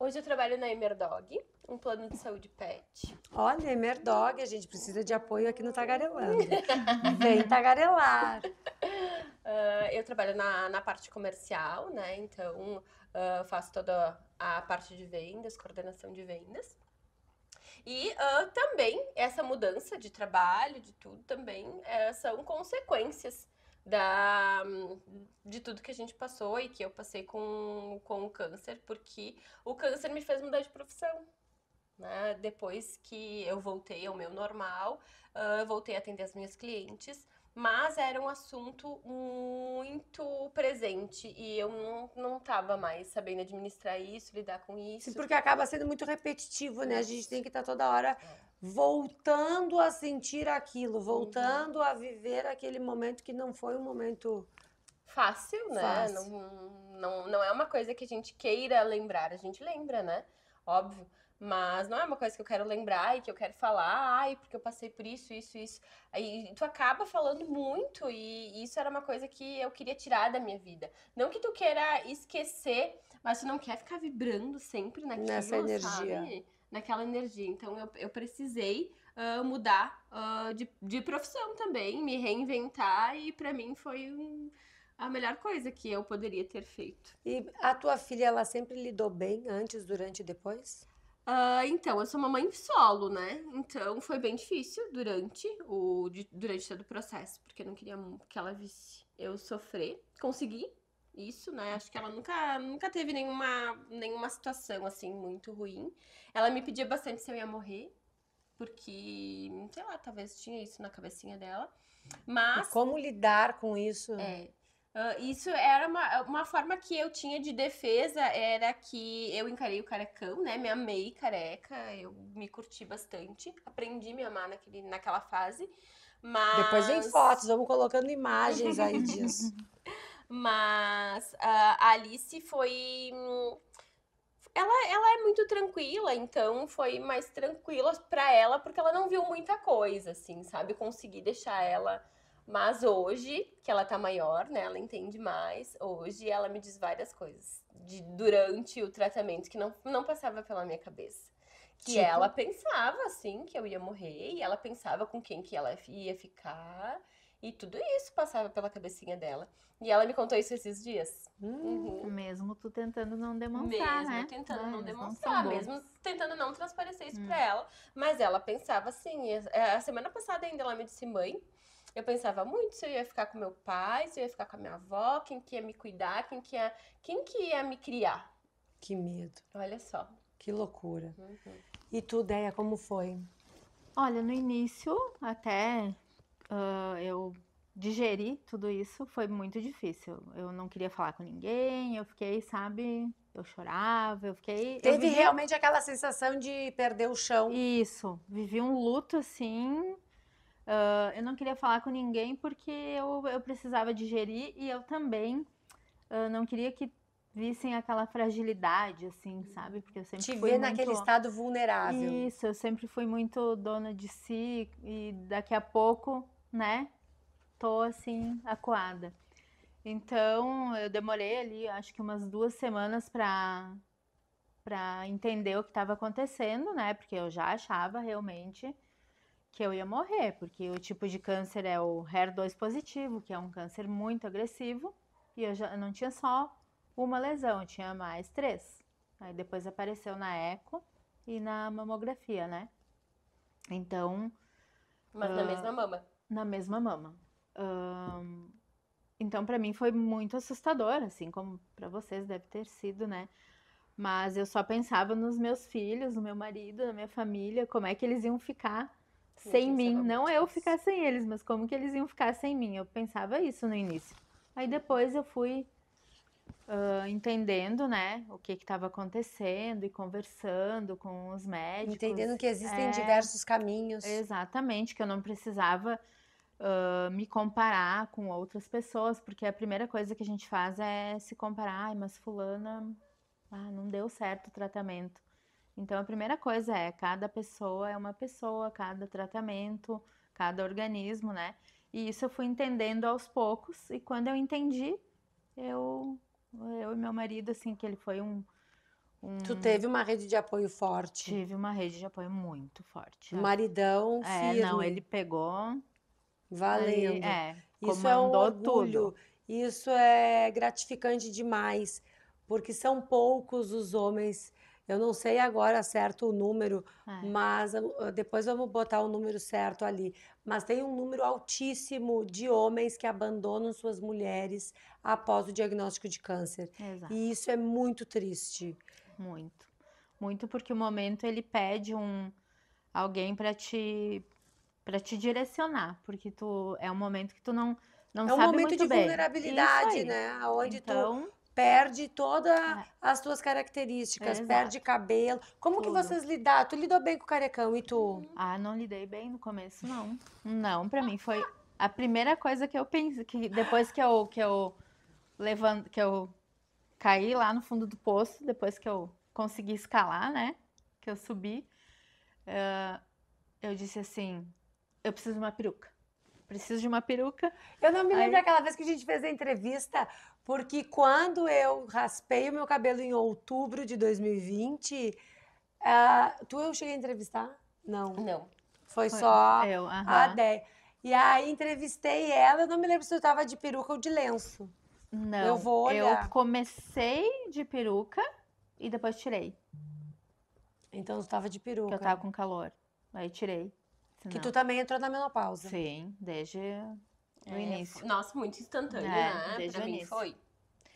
[SPEAKER 6] Hoje eu trabalho na Emerdog, um plano de saúde pet.
[SPEAKER 4] Olha, Emerdog, a gente precisa de apoio aqui no Tagarelando. Vem tagarelar.
[SPEAKER 6] Eu trabalho na parte comercial, né? Então, faço toda a parte de vendas, coordenação de vendas. E também, essa mudança de trabalho, de tudo também, são consequências de tudo que a gente passou e que eu passei com o câncer, porque o câncer me fez mudar de profissão. Né? Depois que eu voltei ao meu normal, eu voltei a atender as minhas clientes, mas era um assunto muito presente e eu não estava mais sabendo administrar isso, lidar com isso.
[SPEAKER 4] Sim, porque acaba sendo muito repetitivo, né? A gente tem que estar toda hora voltando a sentir aquilo, voltando a viver aquele momento que não foi um momento
[SPEAKER 6] fácil, né?
[SPEAKER 4] Fácil.
[SPEAKER 6] Não é uma coisa que a gente queira lembrar, a gente lembra, né? Óbvio. Mas não é uma coisa que eu quero lembrar e que eu quero falar, ai, porque eu passei por isso. Aí tu acaba falando muito e isso era uma coisa que eu queria tirar da minha vida. Não que tu queira esquecer, mas tu não quer ficar vibrando sempre naquilo,
[SPEAKER 4] Nessa energia.
[SPEAKER 6] sabe? Naquela energia. Então eu precisei mudar de profissão também, me reinventar e pra mim foi a melhor coisa que eu poderia ter feito.
[SPEAKER 4] E a tua filha, ela sempre lidou bem antes, durante e depois?
[SPEAKER 6] Então, eu sou uma mãe solo, né? Então, foi bem difícil durante todo o processo, porque eu não queria que ela visse eu sofrer. Consegui isso, né? Acho que ela nunca teve nenhuma situação, assim, muito ruim. Ela me pedia bastante se eu ia morrer, porque, sei lá, talvez tinha isso na cabecinha dela. Mas...
[SPEAKER 4] E como lidar com isso?
[SPEAKER 6] Isso era uma forma que eu tinha de defesa, era que eu encarei o carecão, né? Me amei careca, eu me curti bastante, aprendi a me amar naquela fase, mas...
[SPEAKER 4] Depois vem fotos, vamos colocando imagens aí disso.
[SPEAKER 6] Mas a Alice foi... Ela é muito tranquila, então foi mais tranquila pra ela, porque ela não viu muita coisa, assim, sabe? Consegui deixar ela... Mas hoje, que ela tá maior, né, ela entende mais, hoje ela me diz várias coisas durante o tratamento que não passava pela minha cabeça. Que
[SPEAKER 4] Tipo?
[SPEAKER 6] ela pensava, assim, que eu ia morrer, e ela pensava com quem que ela ia ficar, e tudo isso passava pela cabecinha dela. E ela me contou isso esses dias.
[SPEAKER 5] Mesmo tu tentando não demonstrar, né?
[SPEAKER 6] Mesmo tentando não
[SPEAKER 5] Eles
[SPEAKER 6] demonstrar,
[SPEAKER 5] são
[SPEAKER 6] mesmo tentando não transparecer isso pra ela. Mas ela pensava assim, a semana passada ainda ela me disse, mãe, eu pensava muito se eu ia ficar com meu pai, se eu ia ficar com a minha avó, quem que ia me cuidar, quem que ia me criar.
[SPEAKER 4] Que medo,
[SPEAKER 6] Olha só.
[SPEAKER 4] que loucura. E tu, Deia, como foi?
[SPEAKER 5] Olha, no início, até eu digerir tudo isso, foi muito difícil. Eu não queria falar com ninguém, eu fiquei, sabe, eu chorava, eu
[SPEAKER 4] Teve realmente aquela sensação de perder o chão.
[SPEAKER 5] Isso, vivi um luto assim. Eu não queria falar com ninguém porque eu precisava digerir e eu também não queria que vissem aquela fragilidade, assim, sabe? Porque eu sempre
[SPEAKER 4] Te
[SPEAKER 5] fui
[SPEAKER 4] ver
[SPEAKER 5] muito...
[SPEAKER 4] naquele estado vulnerável.
[SPEAKER 5] Isso, eu sempre fui muito dona de si e daqui a pouco, né, tô assim, acuada. Então, eu demorei ali, acho que umas 2 semanas pra entender o que estava acontecendo, né? Porque eu já achava realmente que eu ia morrer, porque o tipo de câncer é o HER2 positivo, que é um câncer muito agressivo, e eu já não tinha só uma lesão, eu tinha mais 3. Aí depois apareceu na eco e na mamografia, né? Então,
[SPEAKER 6] Mas na mesma mama.
[SPEAKER 5] na mesma mama. Então, pra mim foi muito assustador, assim como pra vocês deve ter sido, né? Mas eu só pensava nos meus filhos, no meu marido, na minha família, como é que eles iam ficar sem mim.
[SPEAKER 6] pensava
[SPEAKER 5] Não
[SPEAKER 6] muito
[SPEAKER 5] eu
[SPEAKER 6] nisso.
[SPEAKER 5] ficar sem eles, mas como que eles iam ficar sem mim. Eu pensava isso no início. Aí depois eu fui entendendo, né, o que estava acontecendo e conversando com os médicos.
[SPEAKER 1] Entendendo que existem diversos caminhos.
[SPEAKER 5] Exatamente, que eu não precisava me comparar com outras pessoas, porque a primeira coisa que a gente faz é se comparar. Ai, mas fulana, não deu certo o tratamento. Então a primeira coisa é, cada pessoa é uma pessoa, cada tratamento, cada organismo, né? E isso eu fui entendendo aos poucos, e quando eu entendi, eu e meu marido, assim, que ele foi
[SPEAKER 1] Tu teve uma rede de apoio forte.
[SPEAKER 5] tive uma rede de apoio muito forte.
[SPEAKER 1] Maridão firme.
[SPEAKER 5] Não, ele pegou
[SPEAKER 1] Valendo.
[SPEAKER 5] ali,
[SPEAKER 1] Isso é um
[SPEAKER 5] comandou
[SPEAKER 1] orgulho,
[SPEAKER 5] tudo.
[SPEAKER 1] isso é gratificante demais, porque são poucos os homens. Eu não sei agora certo o número, mas depois vamos botar o número certo ali. Mas tem um número altíssimo de homens que abandonam suas mulheres após o diagnóstico de câncer.
[SPEAKER 5] Exato.
[SPEAKER 1] E isso é muito triste.
[SPEAKER 5] Muito. Muito, porque o momento ele pede alguém para te direcionar, porque é um momento que tu não
[SPEAKER 1] É um
[SPEAKER 5] sabe
[SPEAKER 1] momento
[SPEAKER 5] muito
[SPEAKER 1] de
[SPEAKER 5] bem.
[SPEAKER 1] vulnerabilidade,
[SPEAKER 5] Isso aí.
[SPEAKER 1] né? Onde tu
[SPEAKER 5] Então,
[SPEAKER 1] perde todas as tuas características,
[SPEAKER 5] Exato.
[SPEAKER 1] perde cabelo. Como que
[SPEAKER 5] Tudo.
[SPEAKER 1] vocês lidaram? Tu lidou bem com o carecão e tu?
[SPEAKER 5] não lidei bem no começo, não. Não, pra mim foi a primeira coisa que eu pensei, que depois que eu caí lá no fundo do poço, depois que eu consegui escalar, né? Que eu subi, eu disse assim, eu preciso de uma peruca. Preciso de uma peruca.
[SPEAKER 1] Eu não me lembro
[SPEAKER 5] Aí-
[SPEAKER 1] daquela vez que a gente fez a entrevista, porque quando eu raspei o meu cabelo em outubro de 2020, eu cheguei a entrevistar? Não.
[SPEAKER 6] Não.
[SPEAKER 1] Foi só
[SPEAKER 5] eu,
[SPEAKER 1] a Déia. E aí entrevistei ela, eu não me lembro se eu tava de peruca ou de lenço.
[SPEAKER 5] Não,
[SPEAKER 1] Eu vou olhar.
[SPEAKER 5] eu comecei de peruca e depois tirei,
[SPEAKER 1] Então tu tava de
[SPEAKER 5] porque eu
[SPEAKER 1] peruca.
[SPEAKER 5] tava com calor. Aí tirei.
[SPEAKER 1] Que
[SPEAKER 5] Senão-
[SPEAKER 1] tu também entrou na menopausa.
[SPEAKER 5] Sim, desde o início.
[SPEAKER 6] Nossa, muito instantâneo,
[SPEAKER 5] É,
[SPEAKER 6] né?
[SPEAKER 5] desde
[SPEAKER 6] Pra
[SPEAKER 5] o
[SPEAKER 6] mim
[SPEAKER 5] início.
[SPEAKER 6] foi.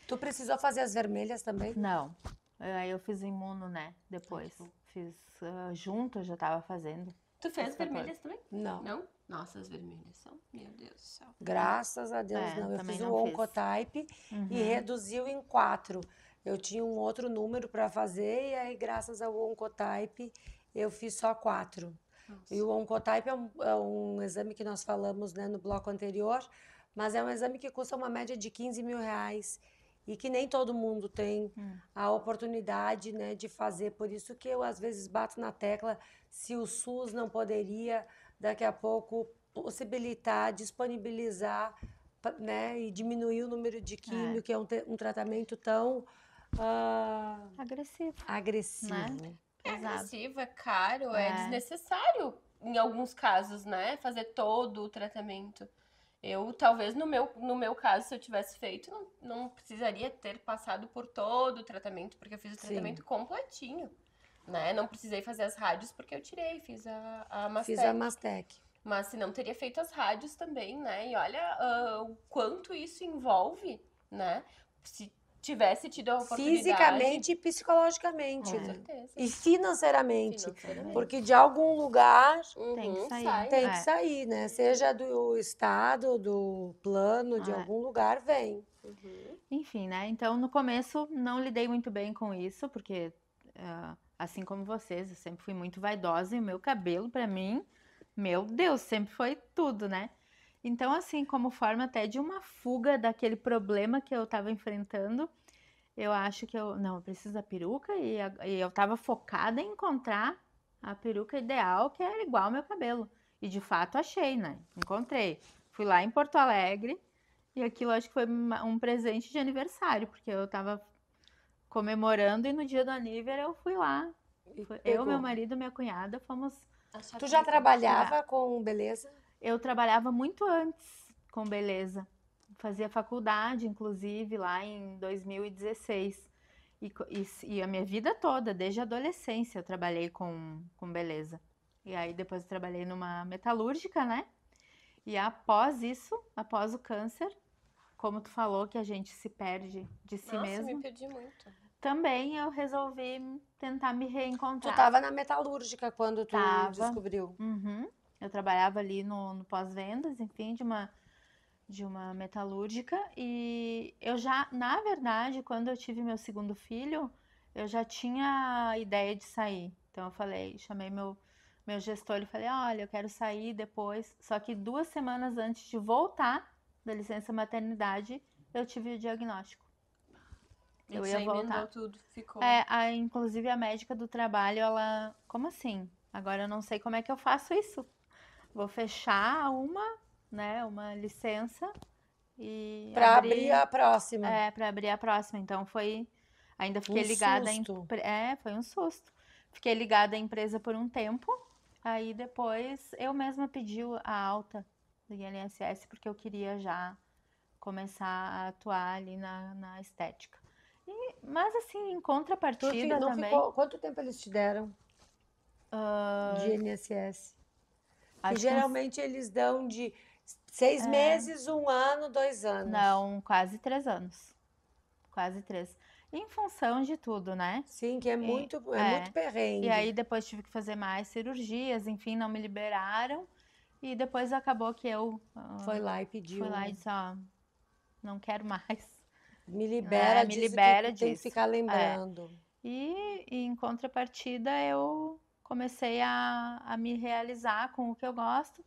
[SPEAKER 1] Tu precisou fazer as vermelhas também?
[SPEAKER 5] Não. Aí eu fiz imuno, né? Depois. Fiz junto, eu já tava fazendo.
[SPEAKER 6] Tu fez
[SPEAKER 5] Os 14.
[SPEAKER 6] vermelhas também?
[SPEAKER 1] Não.
[SPEAKER 6] Não? Nossa, as vermelhas são. Meu Deus do céu.
[SPEAKER 1] Graças a Deus,
[SPEAKER 5] É,
[SPEAKER 1] não. Eu
[SPEAKER 5] também
[SPEAKER 1] fiz
[SPEAKER 5] não
[SPEAKER 1] o
[SPEAKER 5] fiz.
[SPEAKER 1] Oncotype
[SPEAKER 5] Uhum.
[SPEAKER 1] e reduziu em 4. Eu tinha um outro número para fazer e aí, graças ao Oncotype, eu fiz só 4. E o Oncotype é um exame que nós falamos, né, no bloco anterior, mas é um exame que custa uma média de 15 mil reais e que nem todo mundo tem a oportunidade, né, de fazer. Por isso que eu, às vezes, bato na tecla se o SUS não poderia, daqui a pouco, possibilitar, disponibilizar, né, e diminuir o número de químio, que é um tratamento tão
[SPEAKER 5] Agressivo.
[SPEAKER 1] agressivo.
[SPEAKER 5] Né?
[SPEAKER 6] É
[SPEAKER 5] Exato.
[SPEAKER 6] agressivo, é caro, é
[SPEAKER 5] É.
[SPEAKER 6] desnecessário em alguns casos, né? Fazer todo o tratamento. Eu, talvez, no meu caso, se eu tivesse feito, não precisaria ter passado por todo o tratamento, porque eu fiz o
[SPEAKER 1] Sim.
[SPEAKER 6] tratamento completinho, né? Não precisei fazer as rádios porque eu tirei, fiz a Mastec.
[SPEAKER 1] Fiz a Mastec.
[SPEAKER 6] Mas se não teria feito as rádios também, né? E olha o quanto isso envolve, né? Se tivesse tido a oportunidade...
[SPEAKER 1] Fisicamente e psicologicamente.
[SPEAKER 6] Com
[SPEAKER 1] né?
[SPEAKER 6] certeza.
[SPEAKER 1] E financeiramente.
[SPEAKER 6] Financeiramente.
[SPEAKER 1] Porque de algum lugar
[SPEAKER 5] Tem que sair.
[SPEAKER 6] sai.
[SPEAKER 1] tem que sair, né? Seja do estado, do plano, de
[SPEAKER 5] É.
[SPEAKER 1] algum lugar vem.
[SPEAKER 5] Enfim, né? Então, no começo, não lidei muito bem com isso, porque, assim como vocês, eu sempre fui muito vaidosa e o meu cabelo, pra mim, meu Deus, sempre foi tudo, né? Então, assim, como forma até de uma fuga daquele problema que eu tava enfrentando, eu acho que eu preciso da peruca e eu tava focada em encontrar a peruca ideal, que era igual ao meu cabelo. E de fato achei, né? Encontrei. Fui lá em Porto Alegre e aquilo acho que foi um presente de aniversário, porque eu tava comemorando e no dia do aniversário eu fui lá. Eu,
[SPEAKER 1] pegou.
[SPEAKER 5] meu marido e minha cunhada fomos
[SPEAKER 6] Achar
[SPEAKER 1] Tu já
[SPEAKER 6] que-
[SPEAKER 1] trabalhava com beleza?
[SPEAKER 5] Eu trabalhava muito antes com beleza. Fazia faculdade, inclusive, lá em 2016. E a minha vida toda, desde a adolescência, eu trabalhei com beleza. E aí depois eu trabalhei numa metalúrgica, né? E após isso, após o câncer, como tu falou que a gente se perde de si
[SPEAKER 6] Nossa,
[SPEAKER 5] mesmo,
[SPEAKER 6] me perdi muito.
[SPEAKER 5] também eu resolvi tentar me
[SPEAKER 1] Tu
[SPEAKER 5] reencontrar.
[SPEAKER 1] tava na metalúrgica quando tu
[SPEAKER 5] Tava.
[SPEAKER 1] descobriu.
[SPEAKER 5] Uhum. Eu trabalhava ali no pós-vendas, enfim, de uma metalúrgica. E eu já, na verdade, quando eu tive meu segundo filho, eu já tinha a ideia de sair. Então eu falei, chamei meu gestor e falei, olha, eu quero sair depois. Só que 2 semanas antes de voltar da licença maternidade, eu tive o diagnóstico. Eu ia
[SPEAKER 6] Isso aí emendou
[SPEAKER 5] voltar.
[SPEAKER 6] tudo, ficou.
[SPEAKER 5] Inclusive a médica do trabalho, ela, como assim? Agora eu não sei como é que eu faço isso. Vou fechar uma licença e
[SPEAKER 1] Pra abrir a próxima.
[SPEAKER 5] para abrir a próxima. Então ainda fiquei
[SPEAKER 1] Um
[SPEAKER 5] ligada
[SPEAKER 1] susto.
[SPEAKER 5] foi um susto. Fiquei ligada à empresa por um tempo. Aí depois eu mesma pedi a alta do INSS porque eu queria já começar a atuar ali na estética. Mas assim, em
[SPEAKER 1] Tu
[SPEAKER 5] contrapartida
[SPEAKER 1] não
[SPEAKER 5] também,
[SPEAKER 1] ficou. Quanto tempo eles te deram de INSS? Que
[SPEAKER 5] acho que
[SPEAKER 1] geralmente eles dão de 6 meses, 1 ano, 2 anos.
[SPEAKER 5] não, quase 3 anos. Quase 3. Em função de tudo, né?
[SPEAKER 1] Sim, que é muito perrengue.
[SPEAKER 5] E aí depois tive que fazer mais cirurgias, enfim, não me liberaram. E depois acabou que eu
[SPEAKER 1] Foi lá e pediu.
[SPEAKER 5] fui lá e disse, ó, não quero mais.
[SPEAKER 1] Me libera
[SPEAKER 5] me
[SPEAKER 1] disso
[SPEAKER 5] libera
[SPEAKER 1] que tem que
[SPEAKER 5] disso.
[SPEAKER 1] ficar lembrando.
[SPEAKER 5] E em contrapartida eu comecei a me realizar com o que eu gosto.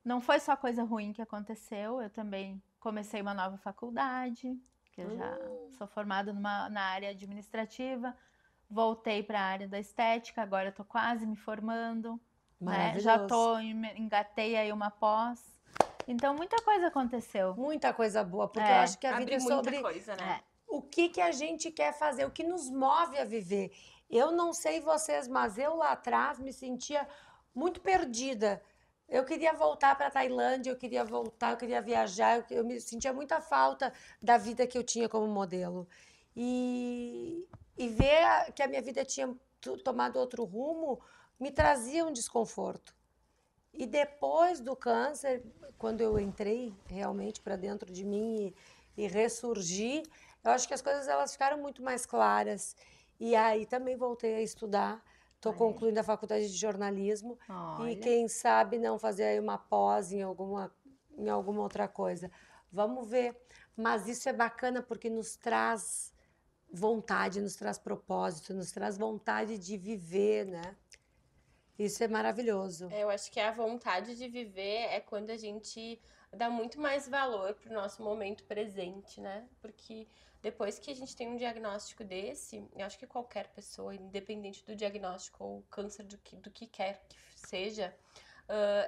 [SPEAKER 5] Não foi só coisa ruim que aconteceu, eu também comecei uma nova faculdade, que eu já sou formada na área administrativa, voltei para a área da estética, agora estou quase me formando, né? Já engatei aí uma pós. Então muita coisa aconteceu.
[SPEAKER 1] Muita coisa boa, porque eu acho que a vida
[SPEAKER 6] Abre
[SPEAKER 1] é
[SPEAKER 6] muita
[SPEAKER 1] sobre
[SPEAKER 6] coisa, né?
[SPEAKER 1] o que a gente quer fazer, o que nos move a viver. Eu não sei vocês, mas eu lá atrás me sentia muito perdida. Eu queria voltar para a Tailândia, eu queria voltar, eu queria viajar, eu me sentia muita falta da vida que eu tinha como modelo. E ver que a minha vida tinha tomado outro rumo me trazia um desconforto. E depois do câncer, quando eu entrei realmente para dentro de mim e ressurgi, eu acho que as coisas elas ficaram muito mais claras. E aí também voltei a estudar. Estou concluindo a faculdade de jornalismo.
[SPEAKER 5] Olha.
[SPEAKER 1] E quem sabe não fazer aí uma pós em alguma outra coisa. Vamos ver. Mas isso é bacana porque nos traz vontade, nos traz propósito, nos traz vontade de viver, né? Isso é maravilhoso.
[SPEAKER 6] Eu acho que a vontade de viver é quando a gente dá muito mais valor pro nosso momento presente, né? Porque depois que a gente tem um diagnóstico desse, eu acho que qualquer pessoa, independente do diagnóstico ou câncer do que quer que seja,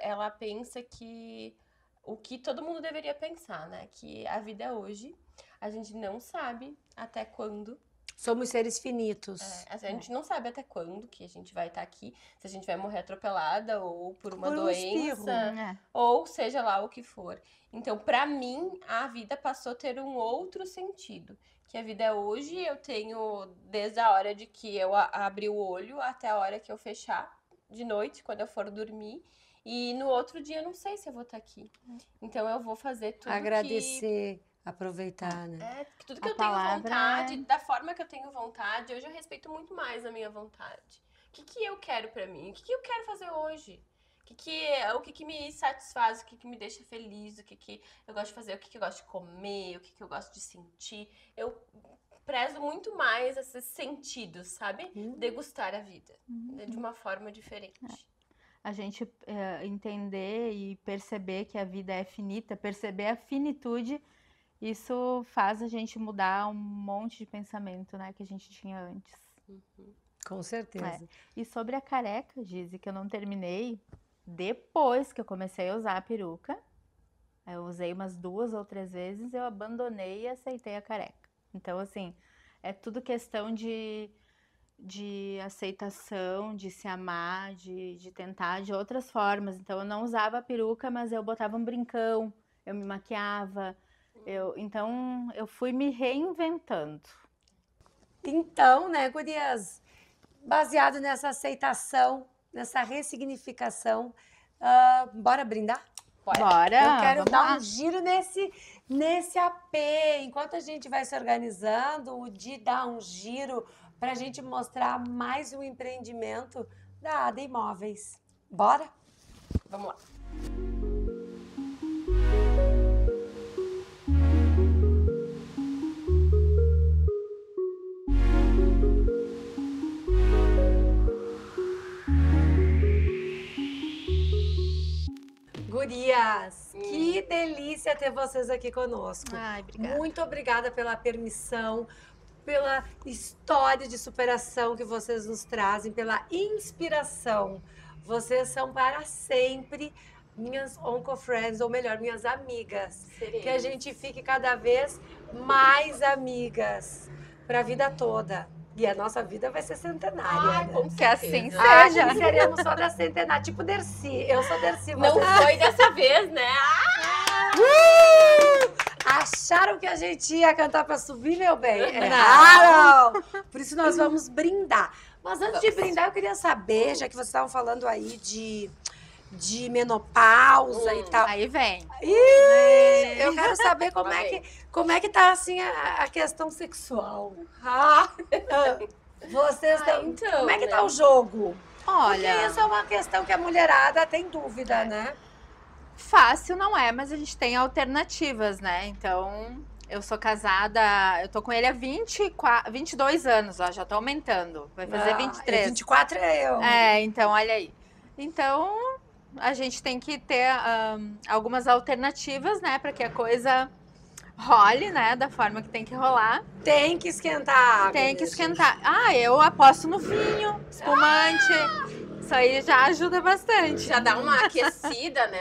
[SPEAKER 6] ela pensa que o que todo mundo deveria pensar, né? Que a vida é hoje, a gente não sabe até quando.
[SPEAKER 1] Somos seres finitos.
[SPEAKER 6] A gente não sabe até quando que a gente vai estar aqui, se a gente vai morrer atropelada ou por uma
[SPEAKER 1] Por um espirro.
[SPEAKER 6] doença, ou seja lá o que for. Então, pra mim, a vida passou a ter um outro sentido. Que a vida é hoje, eu tenho desde a hora de que eu abri o olho até a hora que eu fechar de noite, quando eu for dormir. E no outro dia eu não sei se eu vou estar aqui. Então eu vou fazer tudo
[SPEAKER 1] Agradecer, aproveitar, né?
[SPEAKER 6] tudo que eu tenho vontade, da forma que eu tenho vontade, hoje eu respeito muito mais a minha vontade. O que eu quero pra mim? O que eu quero fazer hoje? O que me satisfaz, o que me deixa feliz, o que eu gosto de fazer, o que eu gosto de comer, o que eu gosto de sentir. Eu prezo muito mais esses sentidos, sabe? Degustar a vida de uma forma diferente.
[SPEAKER 5] A gente entender e perceber que a vida é finita, perceber a finitude, isso faz a gente mudar um monte de pensamento, né, que a gente tinha antes.
[SPEAKER 1] Com certeza.
[SPEAKER 5] E sobre a careca, Gizi, que eu não terminei, depois que eu comecei a usar a peruca, eu usei umas 2 ou 3 vezes, eu abandonei e aceitei a careca. Então, assim, é tudo questão de
[SPEAKER 7] de aceitação, de se amar, de tentar de outras formas. Então, eu não usava peruca, mas eu botava um brincão, eu me maquiava. Então, eu fui me reinventando.
[SPEAKER 1] Então, né, gurias, baseado nessa aceitação, nessa ressignificação, bora brindar?
[SPEAKER 7] Bora!
[SPEAKER 1] Eu quero
[SPEAKER 7] vamos
[SPEAKER 1] dar
[SPEAKER 7] lá.
[SPEAKER 1] um giro nesse AP. Enquanto a gente vai se organizando, o Di dá um giro para a gente mostrar mais um empreendimento da Ada Imóveis. Bora?
[SPEAKER 6] Vamos lá.
[SPEAKER 1] Gurias, que delícia ter vocês aqui conosco.
[SPEAKER 7] Ai, obrigada.
[SPEAKER 1] Muito obrigada pela permissão, pela história de superação que vocês nos trazem, pela inspiração. Vocês são para sempre minhas onco-friends, ou melhor, minhas amigas.
[SPEAKER 6] Seremos.
[SPEAKER 1] Que a gente fique cada vez mais amigas para a vida toda. E a nossa vida vai ser centenária.
[SPEAKER 6] Ai,
[SPEAKER 1] né?
[SPEAKER 6] com
[SPEAKER 7] Que assim
[SPEAKER 6] certeza.
[SPEAKER 7] seja.
[SPEAKER 1] Acho que seremos só da centenária, tipo Dercy. Eu sou Dercy,
[SPEAKER 6] Não
[SPEAKER 1] vocês
[SPEAKER 6] foi dessa vez, né?
[SPEAKER 1] acharam que a gente ia cantar pra subir, meu bem? Erraram! Por isso nós vamos brindar. Mas antes de brindar, eu queria saber, já que vocês estavam falando aí de menopausa e tal.
[SPEAKER 7] Aí vem.
[SPEAKER 1] Eu quero saber como é que tá assim a questão sexual. Vocês estão.
[SPEAKER 6] Então,
[SPEAKER 1] como é que
[SPEAKER 6] né?
[SPEAKER 1] tá o jogo?
[SPEAKER 7] Olha,
[SPEAKER 1] Porque isso é uma questão que a mulherada tem dúvida, né?
[SPEAKER 7] fácil não é, mas a gente tem alternativas, né? Então, eu sou casada, eu tô com ele há 22 anos, ó, já tô aumentando. Vai fazer 23.
[SPEAKER 1] 24 é eu.
[SPEAKER 7] Então, olha aí. Então, a gente tem que ter algumas alternativas, né, para que a coisa role, né, da forma que tem que rolar.
[SPEAKER 1] Tem que esquentar a água.
[SPEAKER 7] Tem que
[SPEAKER 1] mesmo.
[SPEAKER 7] esquentar. Eu aposto no vinho, espumante. Isso aí já ajuda bastante.
[SPEAKER 6] Já dá uma aquecida, né?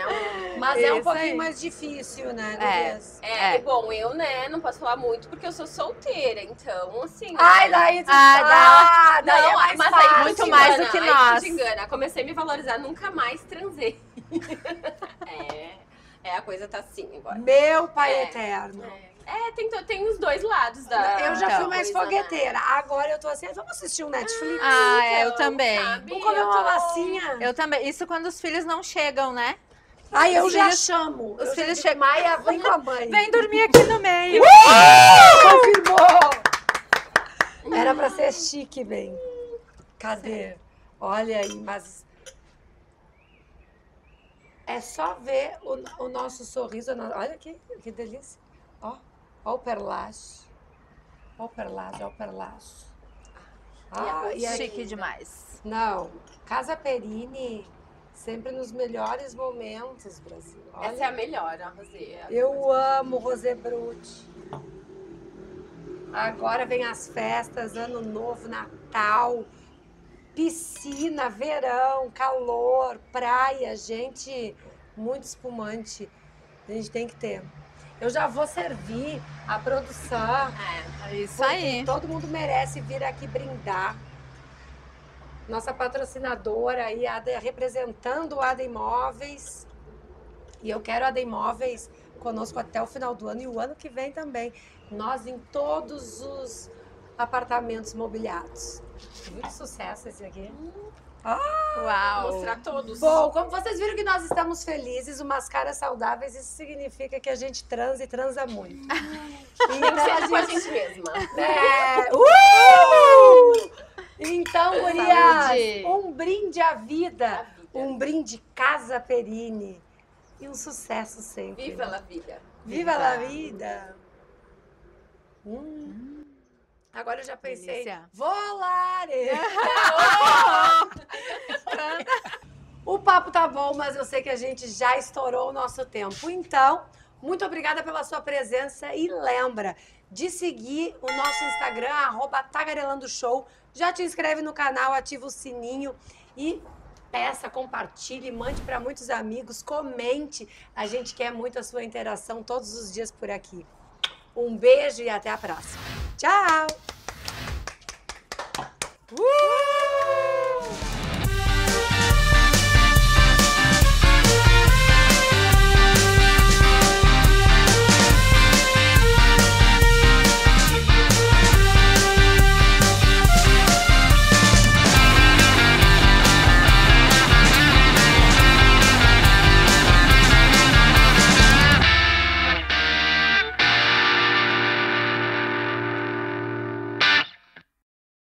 [SPEAKER 1] Mas é um
[SPEAKER 7] Isso
[SPEAKER 1] pouquinho
[SPEAKER 7] aí.
[SPEAKER 1] mais difícil, né,
[SPEAKER 7] É.
[SPEAKER 1] Gurias?
[SPEAKER 6] E bom, eu, né, não posso falar muito porque eu sou solteira, então, assim...
[SPEAKER 1] Ai,
[SPEAKER 6] né?
[SPEAKER 1] daí tu...
[SPEAKER 7] Não,
[SPEAKER 1] daí é mais
[SPEAKER 6] mas
[SPEAKER 1] fácil.
[SPEAKER 6] aí
[SPEAKER 7] muito
[SPEAKER 6] te
[SPEAKER 7] mais
[SPEAKER 6] engana,
[SPEAKER 7] do que
[SPEAKER 6] aí
[SPEAKER 7] nós.
[SPEAKER 6] te engana. Comecei a me valorizar, nunca mais transei. A coisa tá assim agora.
[SPEAKER 1] Meu pai
[SPEAKER 6] É.
[SPEAKER 1] eterno.
[SPEAKER 6] Tem os dois lados da...
[SPEAKER 1] Eu já
[SPEAKER 7] Então,
[SPEAKER 1] fui mais
[SPEAKER 6] coisa, né?
[SPEAKER 1] fogueteira. Agora eu tô assim, vamos assistir um Netflix?
[SPEAKER 7] Eu também.
[SPEAKER 6] sabe?
[SPEAKER 1] Vamos comer
[SPEAKER 6] Eu
[SPEAKER 1] uma
[SPEAKER 6] tô-
[SPEAKER 1] massinha?
[SPEAKER 7] Eu também. Isso quando os filhos não chegam, né?
[SPEAKER 1] Aí eu
[SPEAKER 7] os
[SPEAKER 1] já
[SPEAKER 7] filhos-
[SPEAKER 1] chamo.
[SPEAKER 7] os
[SPEAKER 1] Eu já
[SPEAKER 7] filhos
[SPEAKER 1] digo,
[SPEAKER 7] chegam-
[SPEAKER 1] Maia, vem com a mãe.
[SPEAKER 7] Vem dormir aqui no meio.
[SPEAKER 1] Confirmou! Era pra ser chique, bem. Cadê? Olha aí, mas... É só ver o nosso sorriso. Olha que delícia. Ó o perlache. Ó o perlache, ó o perlache. E aqui?
[SPEAKER 7] Chique demais.
[SPEAKER 1] Não, Casa Perini, sempre nos melhores momentos, Brasil. Olha.
[SPEAKER 6] Essa é a melhor, a Rosé.
[SPEAKER 1] Eu amo Rosé Brut. Agora vem as festas, Ano Novo, Natal, piscina, verão, calor, praia, gente, muito espumante. A gente tem que ter. Eu já vou servir a produção.
[SPEAKER 7] É isso aí.
[SPEAKER 1] Todo mundo merece vir aqui brindar. Nossa patrocinadora aí, representando o Ada Imóveis. E eu quero a Ada Imóveis conosco até o final do ano e o ano que vem também. Nós em todos os apartamentos mobiliados. Viu que sucesso esse aqui?
[SPEAKER 7] Uau.
[SPEAKER 6] Mostrar todos.
[SPEAKER 1] Bom, como vocês viram que nós estamos felizes, umas caras saudáveis, isso significa que a gente transa e transa muito. Então,
[SPEAKER 6] Seja com a gente mesma.
[SPEAKER 1] Então, gurias,
[SPEAKER 7] Saúde.
[SPEAKER 1] um brinde à vida, um brinde Casa Perini e um sucesso sempre.
[SPEAKER 6] Viva la vida.
[SPEAKER 1] Viva la vida! Agora eu já pensei,
[SPEAKER 7] Delícia.
[SPEAKER 1] volare! O papo tá bom, mas eu sei que a gente já estourou o nosso tempo. Então, muito obrigada pela sua presença e lembra de seguir o nosso Instagram, @tagarelandoshow. Já te inscreve no canal, ativa o sininho e peça, compartilhe, mande para muitos amigos, comente. A gente quer muito a sua interação todos os dias por aqui. Um beijo e até a próxima. Tchau! Uh!